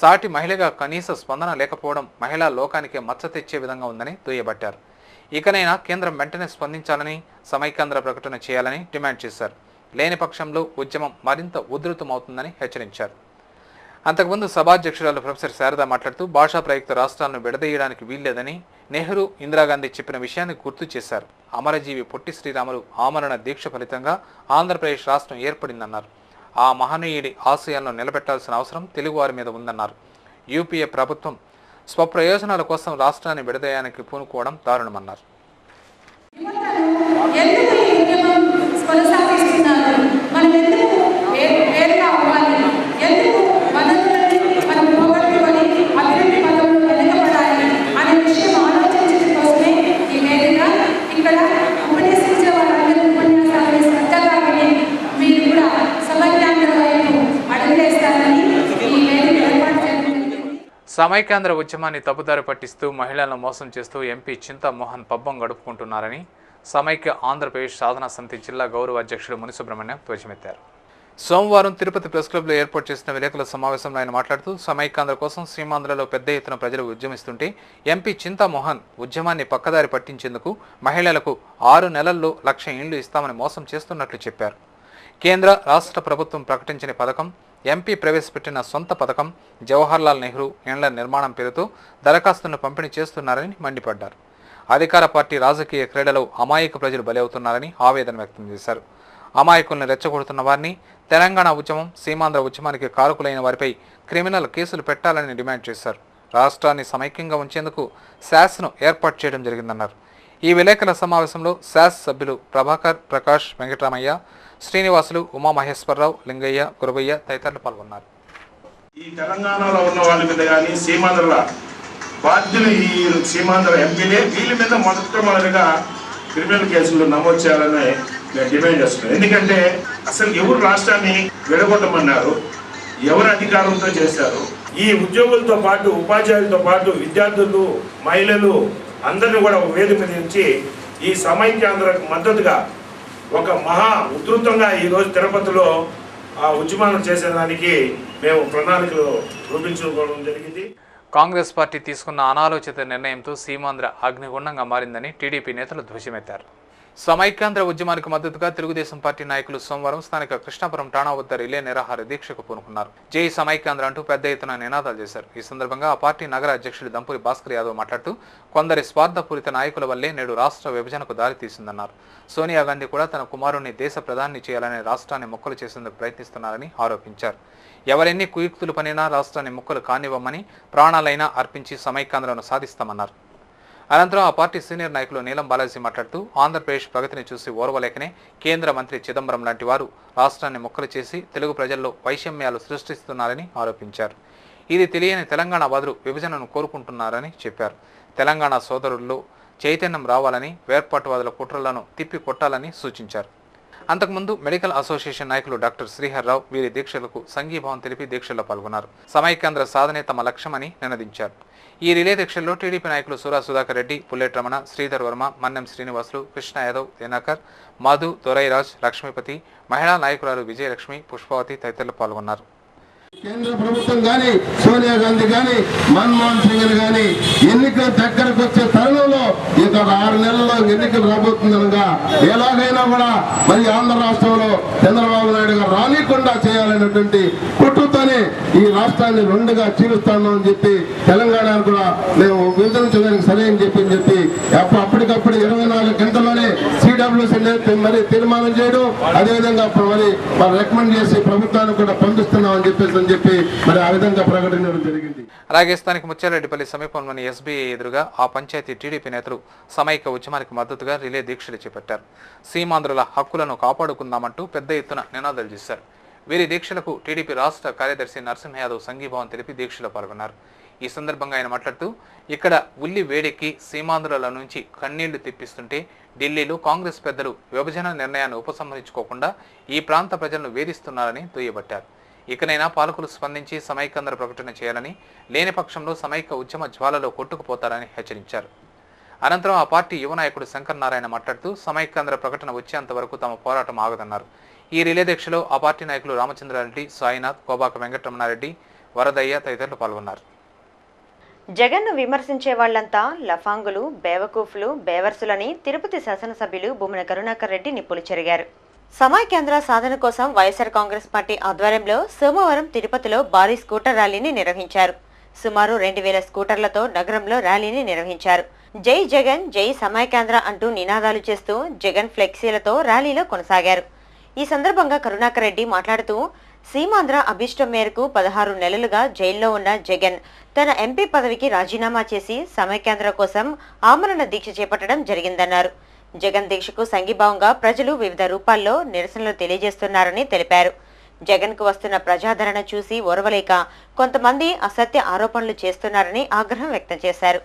సాటి మహిళగా కనీస స్పందన లేకపోవడం మహిళా లోకానికే మచ్చ తెచ్చే విధంగా ఉందని దుయ్యబట్టారు. ఇకనైనా కేంద్రం వెంటనే స్పందించాలని, సమైక్యాంధ్ర ప్రకటన చేయాలని డిమాండ్ చేశారు. లేని పక్షంలో ఉద్యమం మరింత ఉధృతమవుతుందని హెచ్చరించారు. అంతకుముందు సభాధ్యక్షురాలు ప్రొఫెసర్ శారద మాట్లాడుతూ భాషా ప్రయుక్త రాష్ట్రాలను విడదీయడానికి వీల్లేదని నెహ్రూ, ఇందిరాగాంధీ చెప్పిన విషయాన్ని గుర్తు చేశారు. అమరజీవి పొట్టి శ్రీరాములు ఆమరణ దీక్ష ఫలితంగా ఆంధ్రప్రదేశ్ రాష్ట్రం ఏర్పడిందన్నారు. ఆ మహనీయుడి ఆశయాలను నిలబెట్టాల్సిన అవసరం తెలుగువారి మీద ఉందన్నారు. యూపీఏ ప్రభుత్వం స్వప్రయోజనాల కోసం రాష్ట్రాన్ని విడదీయడానికి పూనుకోవడం దారుణమన్నారు. సమైక్యాంధ్ర ఉద్యమాన్ని తప్పుదారి పట్టిస్తూ మహిళలను మోసం చేస్తూ ఎంపీ చింతామోహన్ పబ్బం గడుపుకుంటున్నారని సమైక్య ఆంధ్రప్రదేశ్ సాధనా సమితి జిల్లా గౌరవ అధ్యక్షుడు మునిసుబ్రహ్మణ్యం ధ్వజమెత్తారు. సోమవారం తిరుపతి ప్రెస్ క్లబ్లో ఏర్పాటు చేసిన విలేకరుల సమావేశంలో ఆయన మాట్లాడుతూ సమైక్యాంధ్ర కోసం సీమాంధ్రలో పెద్ద ఎత్తున ప్రజలు ఉద్యమిస్తుంటే ఎంపీ చింతామోహన్ ఉద్యమాన్ని పక్కదారి పట్టించేందుకు మహిళలకు 6 నెలల్లో 1,00,000 ఇండ్లు ఇస్తామని మోసం చేస్తున్నట్లు చెప్పారు. కేంద్ర రాష్ట్ర ప్రభుత్వం ప్రకటించిన పథకం ఎంపీ ప్రవేశపెట్టిన సొంత పథకం జవహర్లాల్ నెహ్రూ ఇండ్ల నిర్మాణం పేరుతో దరఖాస్తులను పంపిణీ చేస్తున్నారని మండిపడ్డారు. అధికార పార్టీ రాజకీయ క్రీడలో అమాయక ప్రజలు బలి అవుతున్నారని ఆవేదన వ్యక్తం చేశారు. అమాయకుల్ని రెచ్చగొడుతున్న వారిని, తెలంగాణ ఉద్యమం, సీమాంధ్ర ఉద్యమానికి కారకులైన వారిపై క్రిమినల్ కేసులు పెట్టాలని డిమాండ్ చేశారు. రాష్ట్రాన్ని సమైక్యంగా ఉంచేందుకు శాస్ను ఏర్పాటు చేయడం జరిగిందన్నారు. ఈ విలేకరుల సమావేశంలో శాస్ సభ్యులు ప్రభాకర్, ప్రకాష్, వెంకటరామయ్య, శ్రీనివాసులు, ఉమామహేశ్వరరావు, లింగయ్య, గురవయ్య తదితరులు పాల్గొన్నారు. ఈ తెలంగాణలో ఉన్న వాళ్ళ మీద కానీ సీమాంధ్ర బాధ్యులు, ఈ సీమాంధ్ర ఎంపీలే వీళ్ళ మీద మొదటిగా క్రిమినల్ కేసులు నమోదు చేయాలని నేను డిమాండ్ చేస్తున్నాను. ఎందుకంటే అసలు ఎవరు రాష్ట్రాన్ని విడగొట్టమన్నారు, ఎవరు అధికారంతో చేశారు? ఈ ఉద్యోగులతో పాటు, ఉపాధ్యాయులతో పాటు విద్యార్థులు, మహిళలు అందరినీ కూడా ఒక వేదిక మీద నుంచి ఈ సమైక్యాంధ్రకు మద్దతుగా ఒక మహా ఉధృతంగా ఈరోజు తిరుపతిలో ఉద్యమాలు చేసేదానికి మేము ప్రణాళికలు రూపించుకోవడం జరిగింది. కాంగ్రెస్ పార్టీ తీసుకున్న అనాలోచిత నిర్ణయంతో సీమాంధ్ర అగ్నిగుండంగా మారిందని టీడీపీ నేతలు ధ్వజమెత్తారు. సమైక్యాంధ్ర ఉద్యమానికి మద్దతుగా తెలుగుదేశం పార్టీ నాయకులు సోమవారం స్థానిక కృష్ణాపురం ఠాణా వద్ద రిలే నిరాహార దీక్షకు పూనుకున్నారు. జై సమైక్యాంధ్ర అంటూ పెద్ద ఎత్తున నినాదాలు చేశారు. ఈ సందర్భంగా ఆ పార్టీ నగర అధ్యక్షుడు దంపూరి భాస్కర్ యాదవ్ మాట్లాడుతూ కొందరి స్వార్థపూరిత నాయకుల వల్లే నేడు రాష్ట్ర విభజనకు దారితీసిందన్నారు. సోనియా గాంధీ కూడా తన కుమారుణ్ణి దేశ ప్రధాని చేయాలని రాష్ట్రాన్ని ముక్కలు చేసేందుకు ప్రయత్నిస్తున్నారని ఆరోపించారు. ఎవరెన్ని కుయుక్తులు పనినా రాష్ట్రాన్ని ముక్కలు కానివ్వమని, ప్రాణాలైనా అర్పించి సమైక్యాంధ్రను సాధిస్తామన్నారు. అనంతరం ఆ పార్టీ సీనియర్ నాయకులు నీలం బాలాజీ మాట్లాడుతూ ఆంధ్రప్రదేశ్ ప్రగతిని చూసి ఓర్వలేకనే కేంద్ర మంత్రి చిదంబరం లాంటి వారు రాష్ట్రాన్ని ముక్కలు చేసి తెలుగు ప్రజల్లో వైషమ్యాలు సృష్టిస్తున్నారని ఆరోపించారు. ఇది తెలియని తెలంగాణ వాదులు విభజనను కోరుకుంటున్నారని చెప్పారు. తెలంగాణ సోదరుల్లో చైతన్యం రావాలని, వేర్పాటువాదుల కుట్రలను తిప్పి కొట్టాలని సూచించారు. అంతకుముందు మెడికల్ అసోసియేషన్ నాయకులు డాక్టర్ శ్రీహర్రావు వీరి దీక్షలకు సంఘీభావం తెలిపి దీక్షల్లో పాల్గొన్నారు. సమైక్యాంధ్ర సాధనే తమ లక్ష్యమని నినదించారు. ఈ రిలే దీక్షల్లో టీడీపీ నాయకులు సూరా సుధాకర్ రెడ్డి, పుల్లెట్ రమణ, శ్రీధర్ వర్మ, మన్నెం శ్రీనివాసులు, కృష్ణ యాదవ్, దినాకర్, మధు, దొరైరాజ్, లక్ష్మీపతి, మహిళా నాయకురాలు విజయలక్ష్మి, పుష్పావతి తదితరులు పాల్గొన్నారు. కేంద్ర ప్రభుత్వం కానీ, సోనియా గాంధీ కానీ, మన్మోహన్ సింగ్ కానీ ఎన్నికలు దగ్గరకు వచ్చే తరుణంలో ఇక 6 నెలల్లో ఎన్నికలు రాబోతుందనగా ఎలాగైనా కూడా మరి ఆంధ్ర రాష్ట్రంలో చంద్రబాబు నాయుడు గారు రానికుండా చేయాలనేటువంటి కుట్రతోనే ఈ రాష్ట్రాన్ని 2గా చీలుస్తామని చెప్పి తెలంగాణను కూడా మేము విభజించడానికి సరే అని చెప్పి అప్పటికప్పుడు 24 గంటల్లోనే CWC మరి తీర్మానం చేయడం, అదేవిధంగా మరి రికమెండ్ చేసి ప్రభుత్వాన్ని కూడా పంపిస్తున్నామని చెప్పి మరి ఆ విధంగా ప్రకటించడం జరిగింది. అలాగే స్థానిక ముత్యాలరెడ్డిపల్లి సమీపంలోని SBI ఎదురుగా ఆ పంచాయతీ టీడీపీ నేతలు సమైక్య ఉద్యమానికి మద్దతుగా రిలే దీక్షలు చేపట్టారు. సీమాంధ్రుల హక్కులను కాపాడుకుందామంటూ పెద్ద ఎత్తున నినాదాలు చేశారు. వీరి దీక్షలకు టీడీపీ రాష్ట్ర కార్యదర్శి నరసింహ యాదవ్ సంఘీభావం తెలిపి దీక్షలో పాల్గొన్నారు. ఈ సందర్భంగా ఆయన మాట్లాడుతూ ఇక్కడ ఉల్లి వేడెక్కి సీమాంధ్రుల నుంచి కన్నీళ్లు తెప్పిస్తుంటే ఢిల్లీలో కాంగ్రెస్ పెద్దలు విభజన నిర్ణయాన్ని ఉపసంహరించుకోకుండా ఈ ప్రాంత ప్రజలను వేధిస్తున్నారని దుయ్యబట్టారు. ఇకనైనా పాలకులు స్పందించి సమైక్యాంధ్ర ప్రకటన చేయాలని, లేని పక్షంలో సమైక్య ఉద్యమ జ్వాలలో కొట్టుకుపోతారని హెచ్చరించారు. అనంతరం ఆ పార్టీ యువ నాయకుడు శంకర్ నారాయణ మాట్లాడుతూ సమైక్యాంధ్ర ప్రకటన వచ్చేంత వరకు తమ పోరాటం ఆగదన్నారు. ఈ రిలే దీక్షలో ఆ పార్టీ నాయకులు రామచంద్రారెడ్డి, సాయినాథ్, కోబాక వెంకటరమణారెడ్డి, వరదయ్య తదితరులు పాల్గొన్నారు. జగన్ను విమర్శించే వాళ్లంతా లఫాంగులు, బేవకూఫ్లు, బేవర్సులని తిరుపతి శాసనసభ్యులు భూమన కరుణాకర్ రెడ్డి నిప్పులు చెరిగారు. సమైక్యాంధ్ర సాధన కోసం వైఎస్ఆర్ కాంగ్రెస్ పార్టీ ఆధ్వర్యంలో సోమవారం తిరుపతిలో భారీ స్కూటర్ ర్యాలీని నిర్వహించారు. సుమారు 2000 స్కూటర్లతో నగరంలో ర్యాలీని నిర్వహించారు. జై జగన్, జై సమైక్యాంధ్ర అంటూ నినాదాలు చేస్తూ జగన్ ఫ్లెక్సీలతో ర్యాలీలో కొనసాగారు. ఈ సందర్భంగా కరుణాకర్ రెడ్డి మాట్లాడుతూ సీమాంధ్ర అభిష్టం మేరకు 16 నెలలుగా జైల్లో ఉన్న జగన్ తన ఎంపీ పదవికి రాజీనామా చేసి సమైక్యాంధ్ర కోసం ఆమరణ దీక్ష చేపట్టడం జరిగిందన్నారు. జగన్ దీక్షకు సంఘీభావంగా ప్రజలు వివిధ రూపాల్లో నిరసనలు తెలియజేస్తున్నారని తెలిపారు. జగన్కు వస్తున్న ప్రజాదరణ చూసి ఓర్వలేక కొంతమంది అసత్య ఆరోపణలు చేస్తున్నారని ఆగ్రహం వ్యక్తం చేశారు.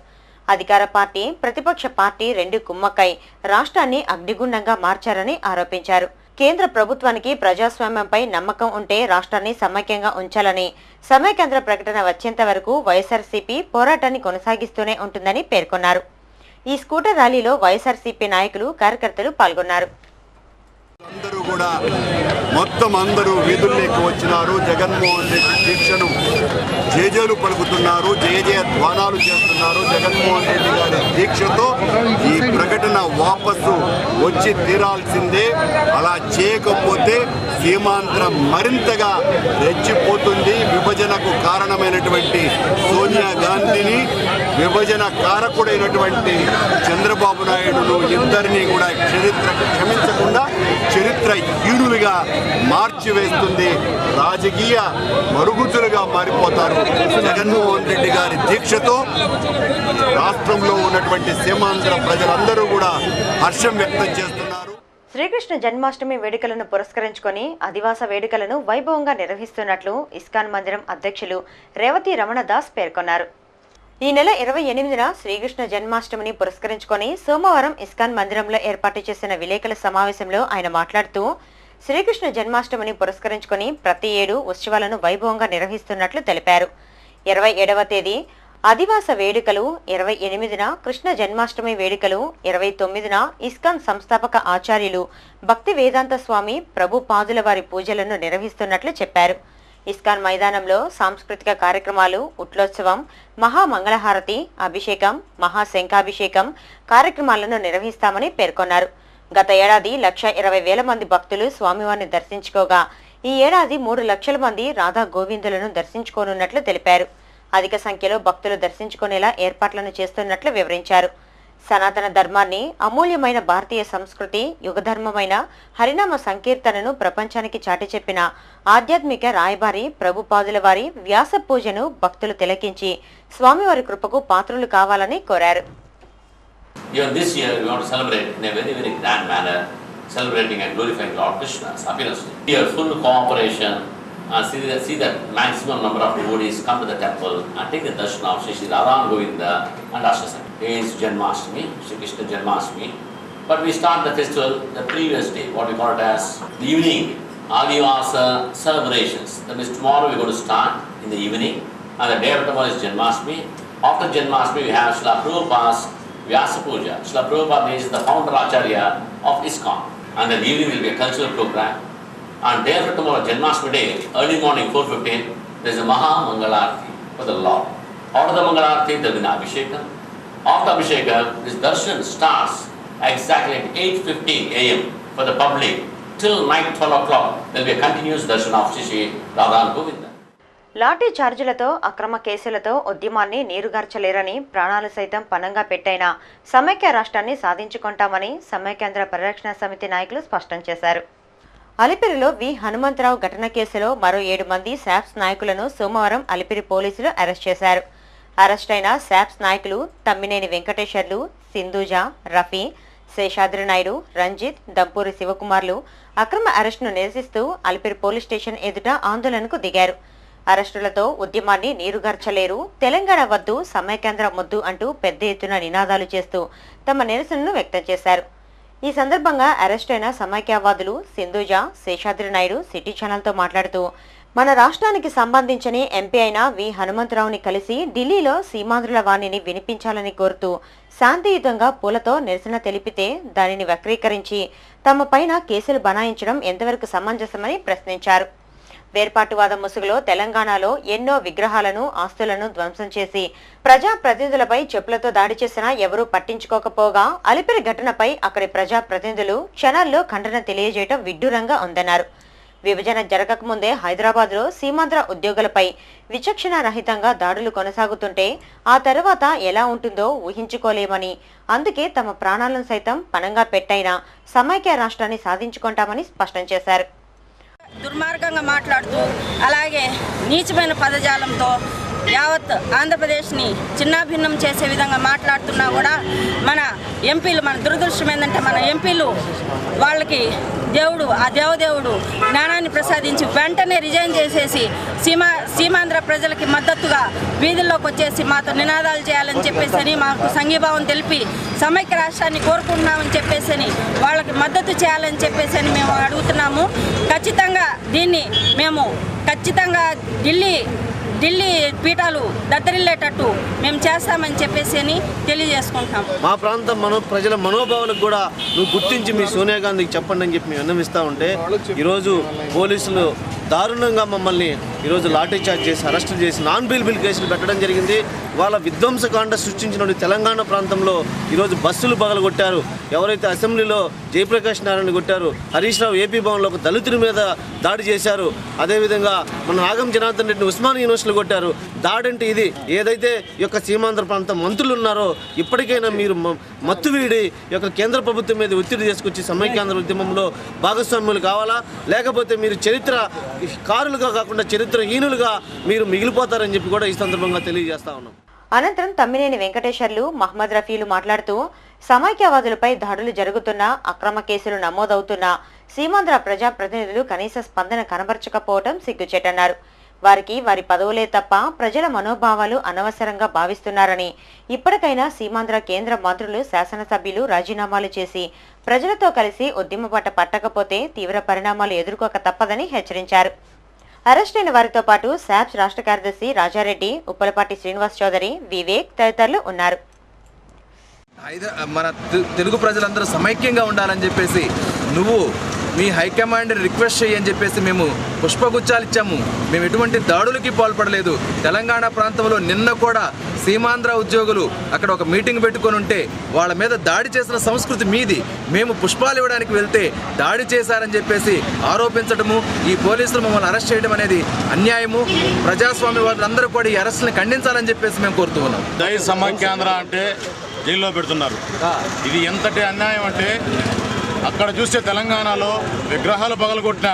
అధికార పార్టీ, ప్రతిపక్ష పార్టీ 2 కుమ్మక్కై రాష్ట్రాన్ని అగ్నిగుండంగా మార్చారని ఆరోపించారు. కేంద్ర ప్రభుత్వానికి ప్రజాస్వామ్యంపై నమ్మకం ఉంటే రాష్ట్రాన్ని సమైక్యంగా ఉంచాలని, సమైక్యాంధ్ర ప్రకటన వచ్చేంత వరకు వైఎస్ఆర్సీపీ పోరాటాన్ని కొనసాగిస్తూనే ఉంటుందని పేర్కొన్నారు. ఈ స్కూటర్ ర్యాలీలో వైఎస్ఆర్సీపీ నాయకులు, కార్యకర్తలు పాల్గొన్నారు. అందరూ వీధుల్లోకి వచ్చినారు. జగన్మోహన్ రెడ్డి దీక్షను జేజేలు పలుకుతున్నారు, జయ ధ్వానాలు చేస్తున్నారు. జగన్మోహన్ రెడ్డి గారి దీక్షతో ఈ ప్రకటన వాపసు వచ్చి తీరాల్సిందే. అలా చేయకపోతే సీమాంధ్రం మరింతగా రెచ్చిపోతుంది. విభజనకు కారణమైనటువంటి సోనియా గాంధీని, విభజన కారకుడైనటువంటి చంద్రబాబు నాయుడును ఇద్దరిని కూడా చరిత్ర క్షమించకుండా చరిత్రహీనులుగా మార్చివేస్తుంది. రాజకీయ మరుగుజ్జులుగా మారిపోతారు. జగన్మోహన్ రెడ్డి గారి దీక్షతో రాష్ట్రంలో ఉన్నటువంటి సీమాంధ్ర ప్రజలందరూ కూడా హర్షం వ్యక్తం చేస్తున్నారు. శ్రీకృష్ణ జన్మాష్టమి వేడుకలను పురస్కరించుకొని అదివాస వేడుకలను వైభవంగా నిర్వహిస్తున్నట్లు ఇస్కాన్ మందిరం అధ్యక్షులు రేవతి రమణ దాస్ పేర్కొన్నారు. ఈ నెల 28న శ్రీకృష్ణ జన్మాష్టమిని పురస్కరించుకొని సోమవారం ఇస్కాన్ మందిరంలో ఏర్పాటు చేసిన విలేకరుల సమావేశంలో ఆయన మాట్లాడుతూ, శ్రీకృష్ణ జన్మాష్టమిని పురస్కరించుకొని ప్రతి ఏడు ఉత్సవాలను వైభవంగా నిర్వహిస్తున్నట్లు తెలిపారు. 27వ తేదీ ఆదివాస వేడుకలు, 28న కృష్ణ జన్మాష్టమి వేడుకలు, 29న ఇస్కాన్ సంస్థాపక ఆచార్యులు భక్తి వేదాంత స్వామి ప్రభు పాదుల వారి పూజలను నిర్వహిస్తున్నట్లు చెప్పారు. ఇస్కాన్ మైదానంలో సాంస్కృతిక కార్యక్రమాలు, ఉట్లోత్సవం, మహామంగళహారతి, అభిషేకం, మహాశంఖాభిషేకం కార్యక్రమాలను నిర్వహిస్తామని పేర్కొన్నారు. గత ఏడాది 1,20,000 మంది భక్తులు స్వామివారిని దర్శించుకోగా ఈ ఏడాది 3 లక్షల మంది రాధా గోవిందులను దర్శించుకోనున్నట్లు తెలిపారు. అధిక సంఖ్యలో భక్తులు దర్శించుకునేలా ఏర్పాట్లను చేస్తున్నట్లు వివరించారు. సనాతన ధర్మాన్ని, అమూల్యమైన భారతీయ సంస్కృతి, యుగధర్మమైన హరినామ సంకీర్తనను ప్రపంచానికి చాటి చెప్పిన ఆధ్యాత్మిక రాయబారి ప్రభుపాదుల వారి వ్యాస పూజను భక్తులు తిలకించి స్వామివారి కృపకు పాత్రులు కావాలని కోరారు. This year we want to celebrate in a very, very grand manner, celebrating and glorifying Lord Krishna's happiness. Your full cooperation and see that maximum number of devotees come to the temple and take the darshan of Shri Radha Govinda and Ashtasakti. It is Janmashtami, Shri Krishna Janmashtami. But we start the festival the previous day, what we call it as the evening, Adivasa celebrations. That means tomorrow we are going to start in the evening, and the day after tomorrow is Janmashtami. After Janmashtami we have Srila Prabhupada's Vyasa Puja. Srila Prabhupada is the founder Acharya of ISKCON. And then evening will be a cultural program. And day after tomorrow, Janmashtami day, early morning 4:15, there is a Maha Mangalarti for the Lord. After the Mangalarti, there will be an Abhishekam. After Abhishekam, this darshan starts exactly at 8:15 a.m. for the public. Till night 12 o'clock, there will be a continuous darshan of Shri Radha Govinda. Lathi చార్జీలతో అక్రమ కేసులతో ఉద్యమాన్ని నీరుగార్చలేరని, ప్రాణాలు సైతం పణంగా పెట్టైన సమైక్య రాష్ట్రాన్ని సాధించుకుంటామని సమైక్యాంధ్ర పరిరక్షణ సమితి నాయకులు స్పష్టం చేశారు. అలిపిరిలో వి హనుమంతరావు ఘటన కేసులో మరో 7 మంది శాప్స్ నాయకులను సోమవారం అలిపిరి పోలీసులు అరెస్ట్ చేశారు. అరెస్ట్ అయిన శాప్స్ నాయకులు తమ్మినేని వెంకటేశ్వర్లు, సింధూజ, రఫీ, శేషాద్రి నాయుడు, రంజిత్, దంపూరి శివకుమార్లు అక్రమ అరెస్టును నిరసిస్తూ అలిపిరి పోలీస్ స్టేషన్ ఎదుట ఆందోళనకు దిగారు. అరెస్టులతో ఉద్యమాన్ని నీరుగార్చలేరు, తెలంగాణ వద్దు, సమైక్యాంధ్ర ముద్దు అంటూ పెద్ద ఎత్తున నినాదాలు చేస్తూ తమ నిరసనను వ్యక్తం చేశారు. ఈ సందర్భంగా అరెస్ట్ అయిన సమైక్యవాదులు సింధూజ, శేషాద్రి నాయుడు సిటీ ఛానల్తో మాట్లాడుతూ, మన రాష్ట్రానికి సంబంధించిన ఎంపీ అయిన వి హనుమంతరావుని కలిసి ఢిల్లీలో సీమాంధ్రుల వాణిని వినిపించాలని కోరుతూ శాంతియుతంగా పూలతో నిరసన తెలిపితే దానిని వక్రీకరించి తమ పైన కేసులు బనాయించడం ఎంతవరకు సమంజసమని ప్రశ్నించారు. వేర్పాటువాద ముసుగులో తెలంగాణలో ఎన్నో విగ్రహాలను, ఆస్తులను ధ్వంసం చేసి ప్రజా ప్రతినిధులపై చెప్పులతో దాడి చేసినా ఎవరూ పట్టించుకోకపోగా అలిపిరి ఘటనపై అక్కడి ప్రజా ప్రతినిధులు క్షణాల్లో ఖండన తెలియజేయడం విడ్డూరంగా ఉందన్నారు. విభజన జరగకముందే హైదరాబాద్లో సీమాంధ్ర ఉద్యోగులపై విచక్షణ రహితంగా దాడులు కొనసాగుతుంటే ఆ తర్వాత ఎలా ఉంటుందో ఊహించుకోలేమని, అందుకే తమ ప్రాణాలను సైతం పణంగా పెట్టైనా సమైక్య రాష్ట్రాన్ని సాధించుకుంటామని స్పష్టం చేశారు. దుర్మార్గంగా మాట్లాడుతూ అలాగే నీచమైన పదజాలంతో యావత్ ఆంధ్రప్రదేశ్ని చిన్నాభిన్నం చేసే విధంగా మాట్లాడుతున్నా కూడా మన ఎంపీలు, మన దురదృష్టం ఏంటంటే మన ఎంపీలు వాళ్ళకి దేవుడు, ఆ దేవదేవుడు జ్ఞానాన్ని ప్రసాదించి వెంటనే రిజైన్ చేసేసి సీమాంధ్ర ప్రజలకి మద్దతుగా వీధుల్లోకి వచ్చేసి మాతో నినాదాలు చేయాలని చెప్పేసి, మాకు సంఘీభావం తెలిపి సమైక్య రాష్ట్రాన్ని కోరుకుంటున్నామని చెప్పేసి వాళ్ళకి మద్దతు చేయాలని చెప్పేసి మేము అడుగుతున్నాము. ఖచ్చితంగా దీన్ని మేము ఢిల్లీ పీఠాలు దద్దరిల్లేటట్టు మేము చేస్తామని చెప్పేసి తెలియజేసుకుంటాం. మా ప్రాంతం ప్రజల మనోభావాలకు కూడా నువ్వు గుర్తించి మీ సోనియా గాంధీకి చెప్పండి అని చెప్పి మేము విన్నవిస్తూ ఉంటే ఈరోజు పోలీసులు దారుణంగా మమ్మల్ని ఈరోజు లాఠీ చార్జ్ చేసి అరెస్ట్ చేసి నాన్ బెయిలబుల్ కేసులు పెట్టడం జరిగింది. వాళ్ళ విధ్వంసకాండ సృష్టించిన తెలంగాణ ప్రాంతంలో ఈరోజు బస్సులు పగలగొట్టారు. ఎవరైతే అసెంబ్లీలో జయప్రకాష్ నారాయణ కొట్టారు, హరీష్ రావు ఏపీ భవన్లో ఒక దళితుడి మీద దాడి చేశారు. అదేవిధంగా మన ఆగం జనార్దన్ రెడ్డిని ఉస్మానియా యూనివర్సిటీలో కొట్టారు. దాడంటే ఇది. ఏదైతే ఈ యొక్క సీమాంధ్ర ప్రాంత మంత్రులు ఉన్నారో ఇప్పటికైనా మీరు మత్తు వీడి ఈ యొక్క కేంద్ర ప్రభుత్వం మీద ఒత్తిడి తీసుకొచ్చి సమైక్యాంధ్ర ఉద్యమంలో భాగస్వాములు కావాలా, లేకపోతే మీరు చరిత్ర కారులుగా కాకుండా చరిత్రహీనులుగా మీరు మిగిలిపోతారని చెప్పి కూడా ఈ సందర్భంగా తెలియజేస్తా ఉన్నాం. అనంతరం తమ్మినేని వెంకటేశ్వర్లు, మహమ్మద్ రఫీలు మాట్లాడుతూ సమైక్యవాదులపై దాడులు జరుగుతున్నా, అక్రమ కేసులు నమోదవుతున్నా సీమాంధ్ర ప్రజాప్రతినిధులు కనీస స్పందన కనబరచకపోవడం సిగ్గుచేటన్నారు. వారికి వారి పదవులే తప్ప ప్రజల మనోభావాలు అనవసరంగా భావిస్తున్నారని, ఇప్పటికైనా సీమాంధ్ర కేంద్ర మంత్రులు, శాసనసభ్యులు రాజీనామాలు చేసి ప్రజలతో కలిసి ఉద్యమబాట పట్టకపోతే తీవ్ర పరిణామాలు ఎదుర్కోక తప్పదని హెచ్చరించారు. అరెస్టైన వారితో పాటు శాప్స్ రాష్ట్ర కార్యదర్శి రాజారెడ్డి, ఉప్పలపాటి శ్రీనివాస్ చౌదరి, వివేక్ తదితరులు ఉన్నారు. మన తెలుగు ప్రజలందరూ సమైక్యంగా ఉండాలని చెప్పేసి నువ్వు మీ హైకమాండ్ రిక్వెస్ట్ చేయని చెప్పేసి మేము పుష్పగుచ్చాలు ఇచ్చాము. మేము ఎటువంటి దాడులకి పాల్పడలేదు. తెలంగాణ ప్రాంతంలో నిన్న కూడా సీమాంధ్ర ఉద్యోగులు అక్కడ ఒక మీటింగ్ పెట్టుకొని ఉంటే వాళ్ళ మీద దాడి చేసిన సంస్కృతి మీది. మేము పుష్పాలు ఇవ్వడానికి వెళ్తే దాడి చేశారని చెప్పేసి ఆరోపించడము, ఈ పోలీసులు మమ్మల్ని అరెస్ట్ చేయడం అనేది అన్యాయము. ప్రజాస్వామ్య వాళ్ళందరూ కూడా ఈ అరెస్టులను ఖండించాలని చెప్పేసి మేము కోరుతూ ఉన్నాం. జై సమైక్యాంధ్ర అంటే జైల్లో పెడుతున్నారు. ఇది ఎంతటి అన్యాయం అంటే అక్కడ చూస్తే తెలంగాణలో విగ్రహాలు పగలగొట్టిన,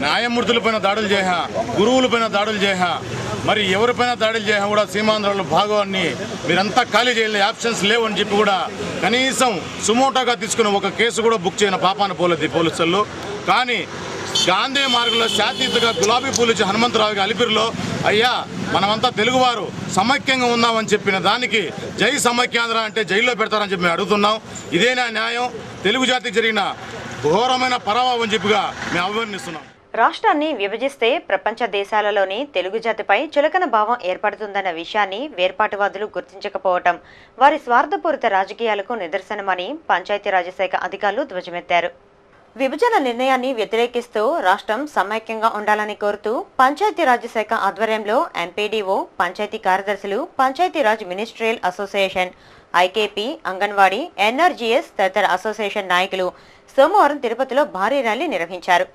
న్యాయమూర్తులపైన దాడులు చేయ, గురువులపైన దాడులు చేయ, మరి ఎవరిపైన దాడులు చేయ కూడా సీమాంధ్రలో భాగవాన్ని మీరంతా ఖాళీ చేయలేదు, ఆప్షన్స్ లేవు అని చెప్పి కూడా కనీసం సుమోటోగా తీసుకుని ఒక కేసు కూడా బుక్ చేయని పాపాన పోలేదు పోలీసులు. కానీ గాంధీ మార్గంలో శాతీతగా గులాబీ పూలు ఇచ్చి హనుమంతరావుకి అలిపిరిలో అయ్యా మనమంతా తెలుగువారు సమైక్యంగా ఉన్నామని చెప్పిన దానికి జై సమైక్యాంధ్ర అంటే జైల్లో పెడతారని చెప్పి మేము అడుగుతున్నాం. ఇదేనా న్యాయం? తెలుగు జాతికి జరిగిన ఘోరమైన పరాభవం అని చెప్పిగా మేము అభివర్ణిస్తున్నాం. రాష్ట్రాన్ని విభజిస్తే ప్రపంచ దేశాలలోని తెలుగు జాతిపై చులకన భావం ఏర్పడుతుందన్న విషయాన్ని వేర్పాటువాదులు గుర్తించకపోవటం వారి స్వార్థపూరిత రాజకీయాలకు నిదర్శనమని పంచాయతీరాజ్ శాఖ అధికారులు ధ్వజమెత్తారు. విభజన నిర్ణయాన్ని వ్యతిరేకిస్తూ రాష్ట్రం సమైక్యంగా ఉండాలని కోరుతూ పంచాయతీరాజ్ శాఖ ఆధ్వర్యంలో ఎంపీడీఓ, పంచాయతీ కార్యదర్శులు, Panchayati Raj ministerial association, IKP, anganwadi, NREGS తదితర అసోసియేషన్ నాయకులు సోమవారం తిరుపతిలో భారీ ర్యాలీ నిర్వహించారు.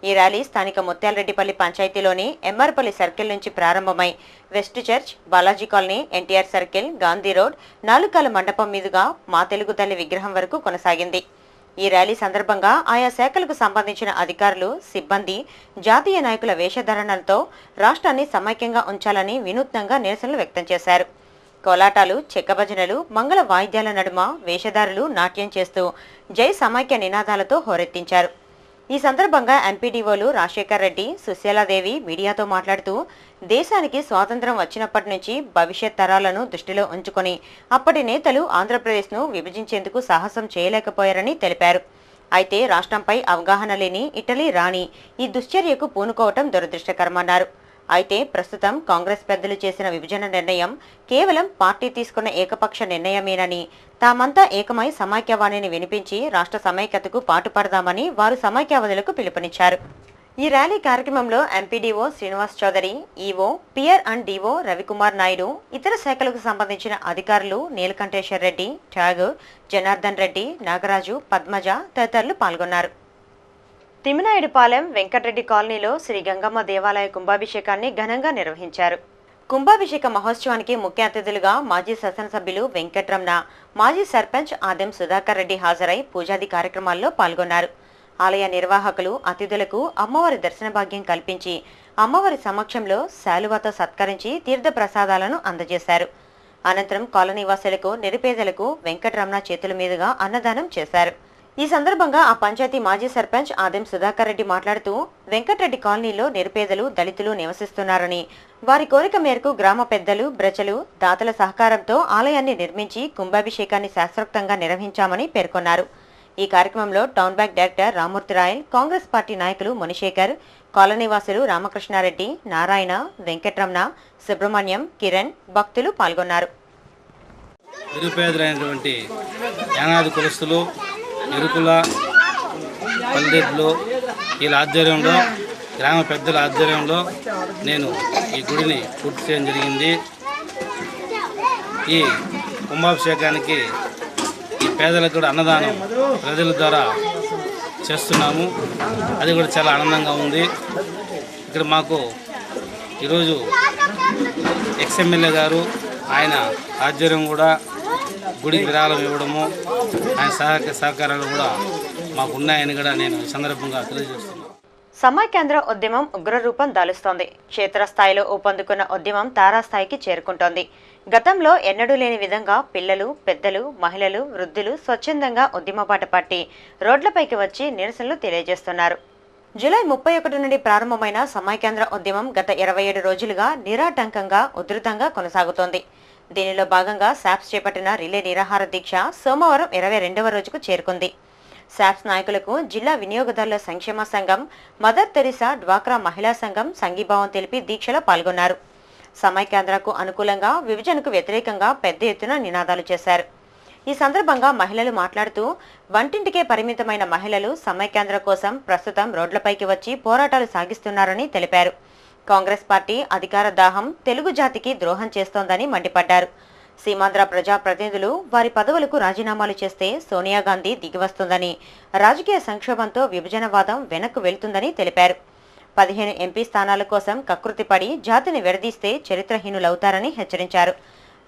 ఈ ర్యాలీ స్థానిక ముత్యాలరెడ్డిపల్లి పంచాయతీలోని ఎమ్మార్పల్లి సర్కిల్ నుంచి ప్రారంభమై west church, Balaji colony, NTR circle, Gandhi road, Nalukala Mandapam మీదుగా మా తెలుగు తల్లి విగ్రహం వరకు కొనసాగింది. ఈ ర్యాలీ సందర్భంగా ఆయా శాఖలకు సంబంధించిన అధికారులు, సిబ్బంది జాతీయ నాయకుల వేషధారణలతో రాష్ట్రాన్ని సమైక్యంగా ఉంచాలని వినూత్నంగా నిరసనలు వ్యక్తం చేశారు. కోలాటాలు, చెక్కభజనలు, మంగళ వాయిద్యాల నడుమ వేషధారులు నాట్యం చేస్తూ జై సమైక్య నినాదాలతో హోరెత్తించారు. ఈ సందర్భంగా ఎంపీడీఓలు రాజశేఖర్ రెడ్డి, సుశీలాదేవి మీడియాతో మాట్లాడుతూ దేశానికి స్వాతంత్ర్యం వచ్చినప్పటి నుంచి భవిష్యత్ తరాలను దృష్టిలో ఉంచుకొని అప్పటి నేతలు ఆంధ్రప్రదేశ్ను విభజించేందుకు సాహసం చేయలేకపోయారని తెలిపారు. అయితే రాష్ట్రంపై అవగాహన లేని ఇటలీ రాణి ఈ దుశ్చర్యకు పూనుకోవటం దురదృష్టకరమన్నారు. అయితే ప్రస్తుతం కాంగ్రెస్ పెద్దలు చేసిన విభజన నిర్ణయం కేవలం పార్టీ తీసుకున్న ఏకపక్ష నిర్ణయమేనని, తామంతా ఏకమై సమైక్యవాణిని వినిపించి రాష్ట్ర సమైక్యతకు పాటుపడదామని వారు సమైక్యవాదులకు పిలుపునిచ్చారు. ఈ ర్యాలీ కార్యక్రమంలో MPDO Srinivas Chowdary, EO, PR and DO Ravikumar Naidu, ఇతర శాఖలకు సంబంధించిన అధికారులు నీలకంఠేశ్వర్ రెడ్డి, ఠాగూర్, జనార్దన్ రెడ్డి, నాగరాజు, పద్మజ తదితరులు పాల్గొన్నారు. తిమ్మినాయుడుపాలెం వెంకటరెడ్డి కాలనీలో శ్రీ గంగమ్మ దేవాలయ కుంభాభిషేకాన్ని ఘనంగా నిర్వహించారు. కుంభాభిషేక మహోత్సవానికి ముఖ్య అతిథులుగా మాజీ శాసనసభ్యులు వెంకట్రమణ, మాజీ సర్పంచ్ ఆదెం సుధాకర్ రెడ్డి హాజరై పూజాది కార్యక్రమాల్లో పాల్గొన్నారు. ఆలయ నిర్వాహకులు అతిథులకు అమ్మవారి దర్శన భాగ్యం కల్పించి అమ్మవారి సమక్షంలో శాలువాతో సత్కరించి తీర్థ ప్రసాదాలను అందజేశారు. అనంతరం కాలనీవాసులకు, నిరుపేదలకు వెంకట్రమణ చేతుల మీదుగా అన్నదానం చేశారు. ఈ సందర్భంగా ఆ పంచాయతీ మాజీ సర్పంచ్ ఆదెం సుధాకర్ రెడ్డి మాట్లాడుతూ వెంకటరెడ్డి కాలనీలో నిరుపేదలు, దళితులు నివసిస్తున్నారని, వారి కోరిక మేరకు గ్రామ పెద్దలు, బ్రజలు, దాతల సహకారంతో ఆలయాన్ని నిర్మించి కుంభాభిషేకాన్ని శాస్త్రోక్తంగా నిర్వహించామని పేర్కొన్నారు. ఈ కార్యక్రమంలో town bank director Ramurthy Rayal, Congress party నాయకులు మునిశేఖర్, కాలనీవాసులు రామకృష్ణారెడ్డి, నారాయణ, వెంకట్రమణ, సుబ్రహ్మణ్యం, కిరణ్, భక్తులు పాల్గొన్నారు. నిరుపేదలైనటువంటి యానాది కులస్తులు, ఇరుకుల పండితులు వీళ్ళ ఆధ్వర్యంలో గ్రామ పెద్దల ఆధ్వర్యంలో నేను ఈ గుడిని పూర్తి చేయడం జరిగింది. ఈ కుంభాభిషేకానికి ఈ పేదలకు కూడా అన్నదానం ప్రజల ద్వారా చేస్తున్నాము. అది కూడా చాలా ఆనందంగా ఉంది. ఇక్కడ మాకు ఈరోజు ఎక్స్ఎమ్మెల్యే గారు ఆయన ఆధ్వర్యం కూడా గుడికి విరాళం ఇవ్వడము, ఆయన సహకారాలు కూడా మాకు ఉన్నాయని కూడా నేను ఈ సందర్భంగా తెలియజేస్తున్నాను. సమైక్యాంధ్ర ఉద్యమం ఉగ్రరూపం దాలుస్తోంది. క్షేత్రస్థాయిలో ఊపందుకున్న ఉద్యమం తారాస్థాయికి చేరుకుంటోంది. గతంలో ఎన్నడూ లేని విధంగా పిల్లలు, పెద్దలు, మహిళలు, వృద్ధులు స్వచ్ఛందంగా ఉద్యమబాట పట్టి రోడ్లపైకి వచ్చి నిరసనలు తెలియజేస్తున్నారు. జూలై 31 నుండి ప్రారంభమైన సమైక్యాంధ్ర ఉద్యమం గత 27 రోజులుగా నిరాటంకంగా ఉధృతంగా కొనసాగుతోంది. దీనిలో భాగంగా శాప్స్ చేపట్టిన రిలే నిరాహార దీక్ష సోమవారం 22వ రోజుకు చేరుకుంది. శాప్స్ నాయకులకు జిల్లా వినియోగదారుల సంక్షేమ సంఘం, మదర్ తెరిసా డ్వాక్రా మహిళా సంఘం సంఘీభావం తెలిపి దీక్షలో పాల్గొన్నారు. సమైక్యాంధ్రకు అనుకూలంగా, విభజనకు వ్యతిరేకంగా పెద్ద ఎత్తున నినాదాలు చేశారు. ఈ సందర్భంగా మహిళలు మాట్లాడుతూ వంటింటికే పరిమితమైన మహిళలు సమైక్యాంధ్ర కోసం ప్రస్తుతం రోడ్లపైకి వచ్చి పోరాటాలు సాగిస్తున్నారని తెలిపారు. కాంగ్రెస్ పార్టీ అధికార దాహం తెలుగు జాతికి ద్రోహం చేస్తోందని మండిపడ్డారు. సీమాంధ్ర ప్రజాప్రతినిధులు వారి పదవులకు రాజీనామాలు చేస్తే సోనియా గాంధీ దిగివస్తుందని, రాజకీయ సంక్షోభంతో విభజనవాదం వెనక్కు వెళ్తుందని తెలిపారు. 15 ఎంపీ స్థానాల కోసం కకృతిపడి జాతిని విడదీస్తే చరిత్రహీనులవుతారని హెచ్చరించారు.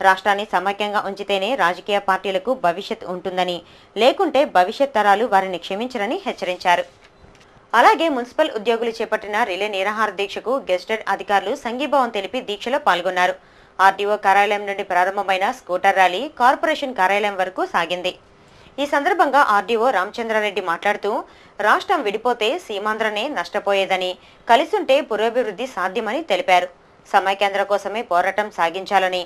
రాష్ట్రాన్ని సమైక్యంగా ఉంచితేనే రాజకీయ పార్టీలకు భవిష్యత్ ఉంటుందని, లేకుంటే భవిష్యత్ తరాలు వారిని క్షమించరని హెచ్చరించారు. అలాగే మున్సిపల్ ఉద్యోగులు చేపట్టిన రిలే నిరాహార దీక్షకు గెస్టెడ్ అధికారులు సంఘీభావం తెలిపి దీక్షలో పాల్గొన్నారు. ఆర్డీఓ కార్యాలయం నుండి ప్రారంభమైన స్కూటర్ ర్యాలీ కార్పొరేషన్ కార్యాలయం వరకు సాగింది. ఈ సందర్భంగా ఆర్డీఓ రామచంద్రారెడ్డి మాట్లాడుతూ రాష్ట్రం విడిపోతే సీమాంధ్రనే నష్టపోయేదని, కలిసుంటే పురోభివృద్ధి సాధ్యమని తెలిపారు. సమైక్యాంధ్ర కోసమే పోరాటం సాగించాలని,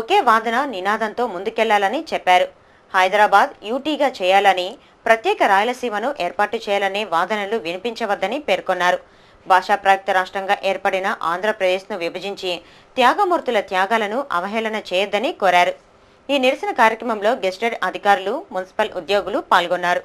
ఒకే వాదన నినాదంతో ముందుకెళ్లాలని చెప్పారు. హైదరాబాద్ యూటీగా చేయాలని, ప్రత్యేక రాయలసీమను ఏర్పాటు చేయాలనే వాదనలు వినిపించవద్దని పేర్కొన్నారు. భాషా ప్రాయుక్త రాష్ట్రంగా ఏర్పడిన ఆంధ్రప్రదేశ్ను విభజించి త్యాగమూర్తుల త్యాగాలను అవహేళన చేయొద్దని కోరారు. ఈ నిరసన కార్యక్రమంలో గెస్టెడ్ అధికారులు, మున్సిపల్ ఉద్యోగులు పాల్గొన్నారు.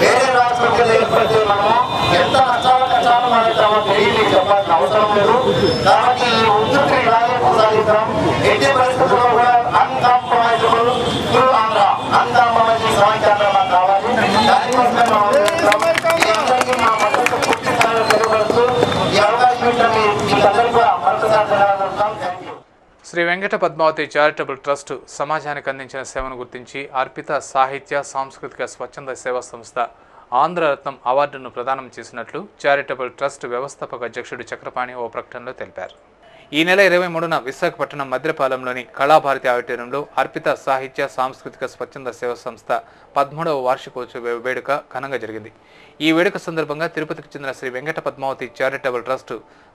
వేరే రాష్ట్రంలో ఏర్పడితే మనము ఎంత నష్టాలు చెప్పాల్సిన అవసరం లేదు. కాబట్టి ఈ ఉద్యోగులు ఇలాగే కొనసాగిద్దాం. ఎట్టి పరిస్థితుల్లో కూడా అన్కాంప్రమైజబుల్ త్రూ ఆంధ్ర, అన్కాంప్రమైజింగ్ సమైక్యాంధ్ర మాకు కావాలి. దానికోసమే అందరికీ మా మద్దతు పూర్తి స్థాయిలో తెలియపరుస్తూ ఈ అవకాశం ఇచ్చిన మీకందరికీ కూడా మరొకసారి ధన్యవాదాలు. Thank you. Shri Venkata Padmavathi charitable trust సమాజానికి అందించిన సేవను గుర్తించి అర్పిత సాహిత్య సాంస్కృతిక స్వచ్ఛంద సేవా సంస్థ ఆంధ్రరత్నం అవార్డును ప్రదానం చేసినట్లు చారిటబుల్ ట్రస్ట్ వ్యవస్థాపక అధ్యక్షుడు చక్రపాణి ఓ ప్రకటనలో తెలిపారు. ఈ నెల 23న విశాఖపట్నం మద్రపాలెంలోని కళాభారతి ఆడిటోరియంలో అర్పిత సాహిత్య సాంస్కృతిక స్వచ్ఛంద సేవా సంస్థ 13వ వార్షికోత్సవ వేడుక ఘనంగా జరిగింది. ఈ వేడుక సందర్భంగా తిరుపతికి చెందిన శ్రీ వెంకట పద్మావతి చారిటబుల్ ట్రస్ట్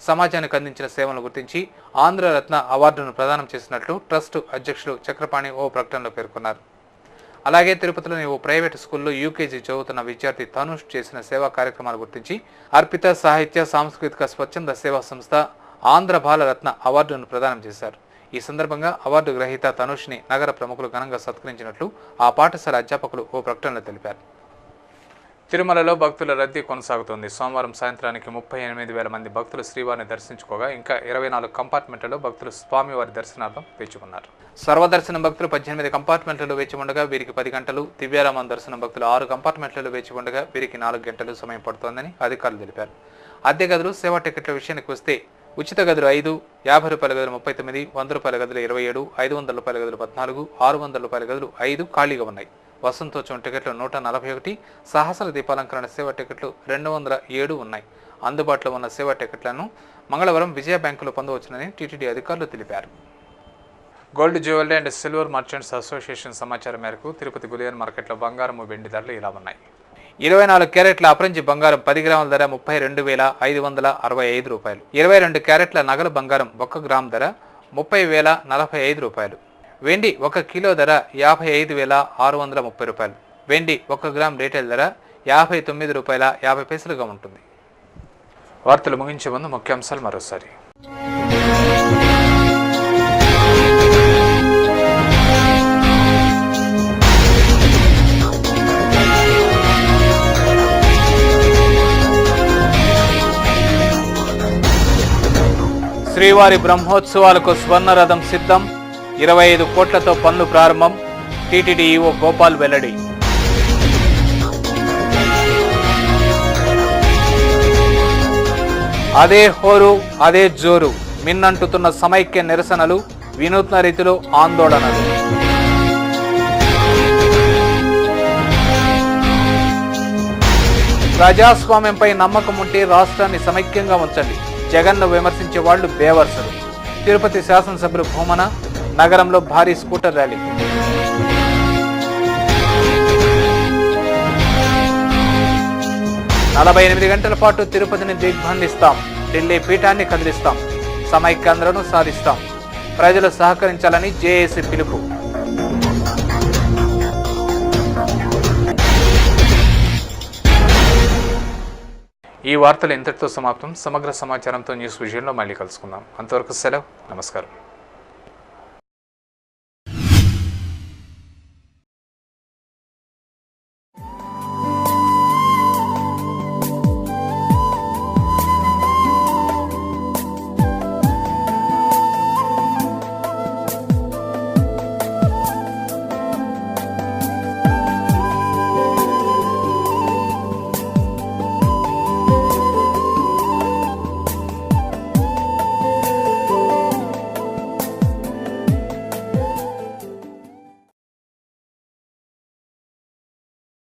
సమాజానికి అందించిన సేవలను గుర్తించి ఆంధ్రరత్న అవార్డును ప్రదానం చేసినట్లు ట్రస్ట్ అధ్యక్షులు చక్రపాణి ఓ ప్రకటనలో పేర్కొన్నారు. అలాగే తిరుపతిలోని ఓ ప్రైవేటు స్కూల్లో యూకేజీ చదువుతున్న విద్యార్థి తనుష్ చేసిన సేవా కార్యక్రమాలు గుర్తించి అర్పిత సాహిత్య సాంస్కృతిక స్వచ్ఛంద సేవా సంస్థ ఆంధ్ర బాలరత్న అవార్డును ప్రదానం చేశారు. ఈ సందర్భంగా అవార్డు గ్రహీత తనుష్ని నగర ప్రముఖులు ఘనంగా సత్కరించినట్లు ఆ పాఠశాల అధ్యాపకులు ఓ ప్రకటనలో తెలిపారు. తిరుమలలో భక్తుల రద్దీ కొనసాగుతోంది. సోమవారం సాయంత్రానికి 38,000 మంది భక్తులు శ్రీవారిని దర్శించుకోగా ఇంకా 24 కంపార్ట్మెంట్లలో భక్తులు స్వామివారి దర్శనార్థం వేచి ఉన్నారు. సర్వదర్శనం భక్తులు 18 కంపార్ట్మెంట్లలో వేచి ఉండగా వీరికి 10 గంటలు, దివ్యారామం దర్శనం భక్తులు 6 కంపార్ట్మెంట్లలో వేచి ఉండగా వీరికి 4 గంటలు సమయం పడుతోందని అధికారులు తెలిపారు. అద్దె గదులు, సేవా టికెట్ల విషయానికి వస్తే ఉచిత గదులు 5, 50 రూపాయల గదులు 39, 100 రూపాయల గదులు 27, 500 రూపాయల గదులు 14, 600 రూపాయల గదులు 5 ఖాళీగా ఉన్నాయి. వసంతోత్సవం టికెట్లు 141, సహస్ర దీపాలంకరణ సేవా టికెట్లు 207 ఉన్నాయి. అందుబాటులో ఉన్న సేవా టికెట్లను మంగళవారం విజయ బ్యాంకులో పొందవచ్చునని టీటీడీ అధికారులు తెలిపారు. Gold jewellery and silver merchants association సమాచారం మేరకు తిరుపతి బులియన్ మార్కెట్లో బంగారం, వెండి ధరలు ఇలా ఉన్నాయి. 24 క్యారెట్ల అపరంజి బంగారం 10 గ్రాముల ధర 32,565 రూపాయలు. 22 క్యారెట్ల నగలు బంగారం 1 గ్రాము ధర 30,045 రూపాయలు. వెండి 1 కిలో ధర 55,630 రూపాయలు. వెండి 1 గ్రామ్ రీటైల్ ధర 59 రూపాయల 50 పైసలుగా ఉంటుంది. వార్తలు ముగించే ముందు ముఖ్యాంశాలు మరోసారి. శ్రీవారి బ్రహ్మోత్సవాలకు స్వర్ణరథం సిద్ధం. 25 కోట్లతో పనులు ప్రారంభం. టీటీడీ ఈవో గోపాల్ వెల్లడి. అదే హోరు అదే జోరు మిన్నంటుతున్న సమైక్య నిరసనలు, వినూత్న రీతిలో ఆందోళనలు. ప్రజాస్వామ్యంపై నమ్మకం ఉంటే రాష్ట్రాన్ని సమైక్యంగా ఉంచండి. జగన్ను విమర్శించే వాళ్లు బేవర్సలు. తిరుపతి శాసనసభ్యులు భూమన. నగరంలో భారీ స్కూటర్ ర్యాలీ. నలభై 48 గంటల పాటు తిరుపతిని దిగ్బంధిస్తాం. ఢిల్లీ పీఠాన్ని కదిలిస్తాం. సమైక్యాంధ్రను సాధిస్తాం. ప్రజలు సహకరించాలని జేఏసీ పిలుపు. ఈ వార్తలు ఇంతటితో సమాప్తం. సమగ్ర సమాచారంతో న్యూస్ విజన్లో మళ్ళీ కలుసుకుందాం. అంతవరకు సెలవు. నమస్కారం.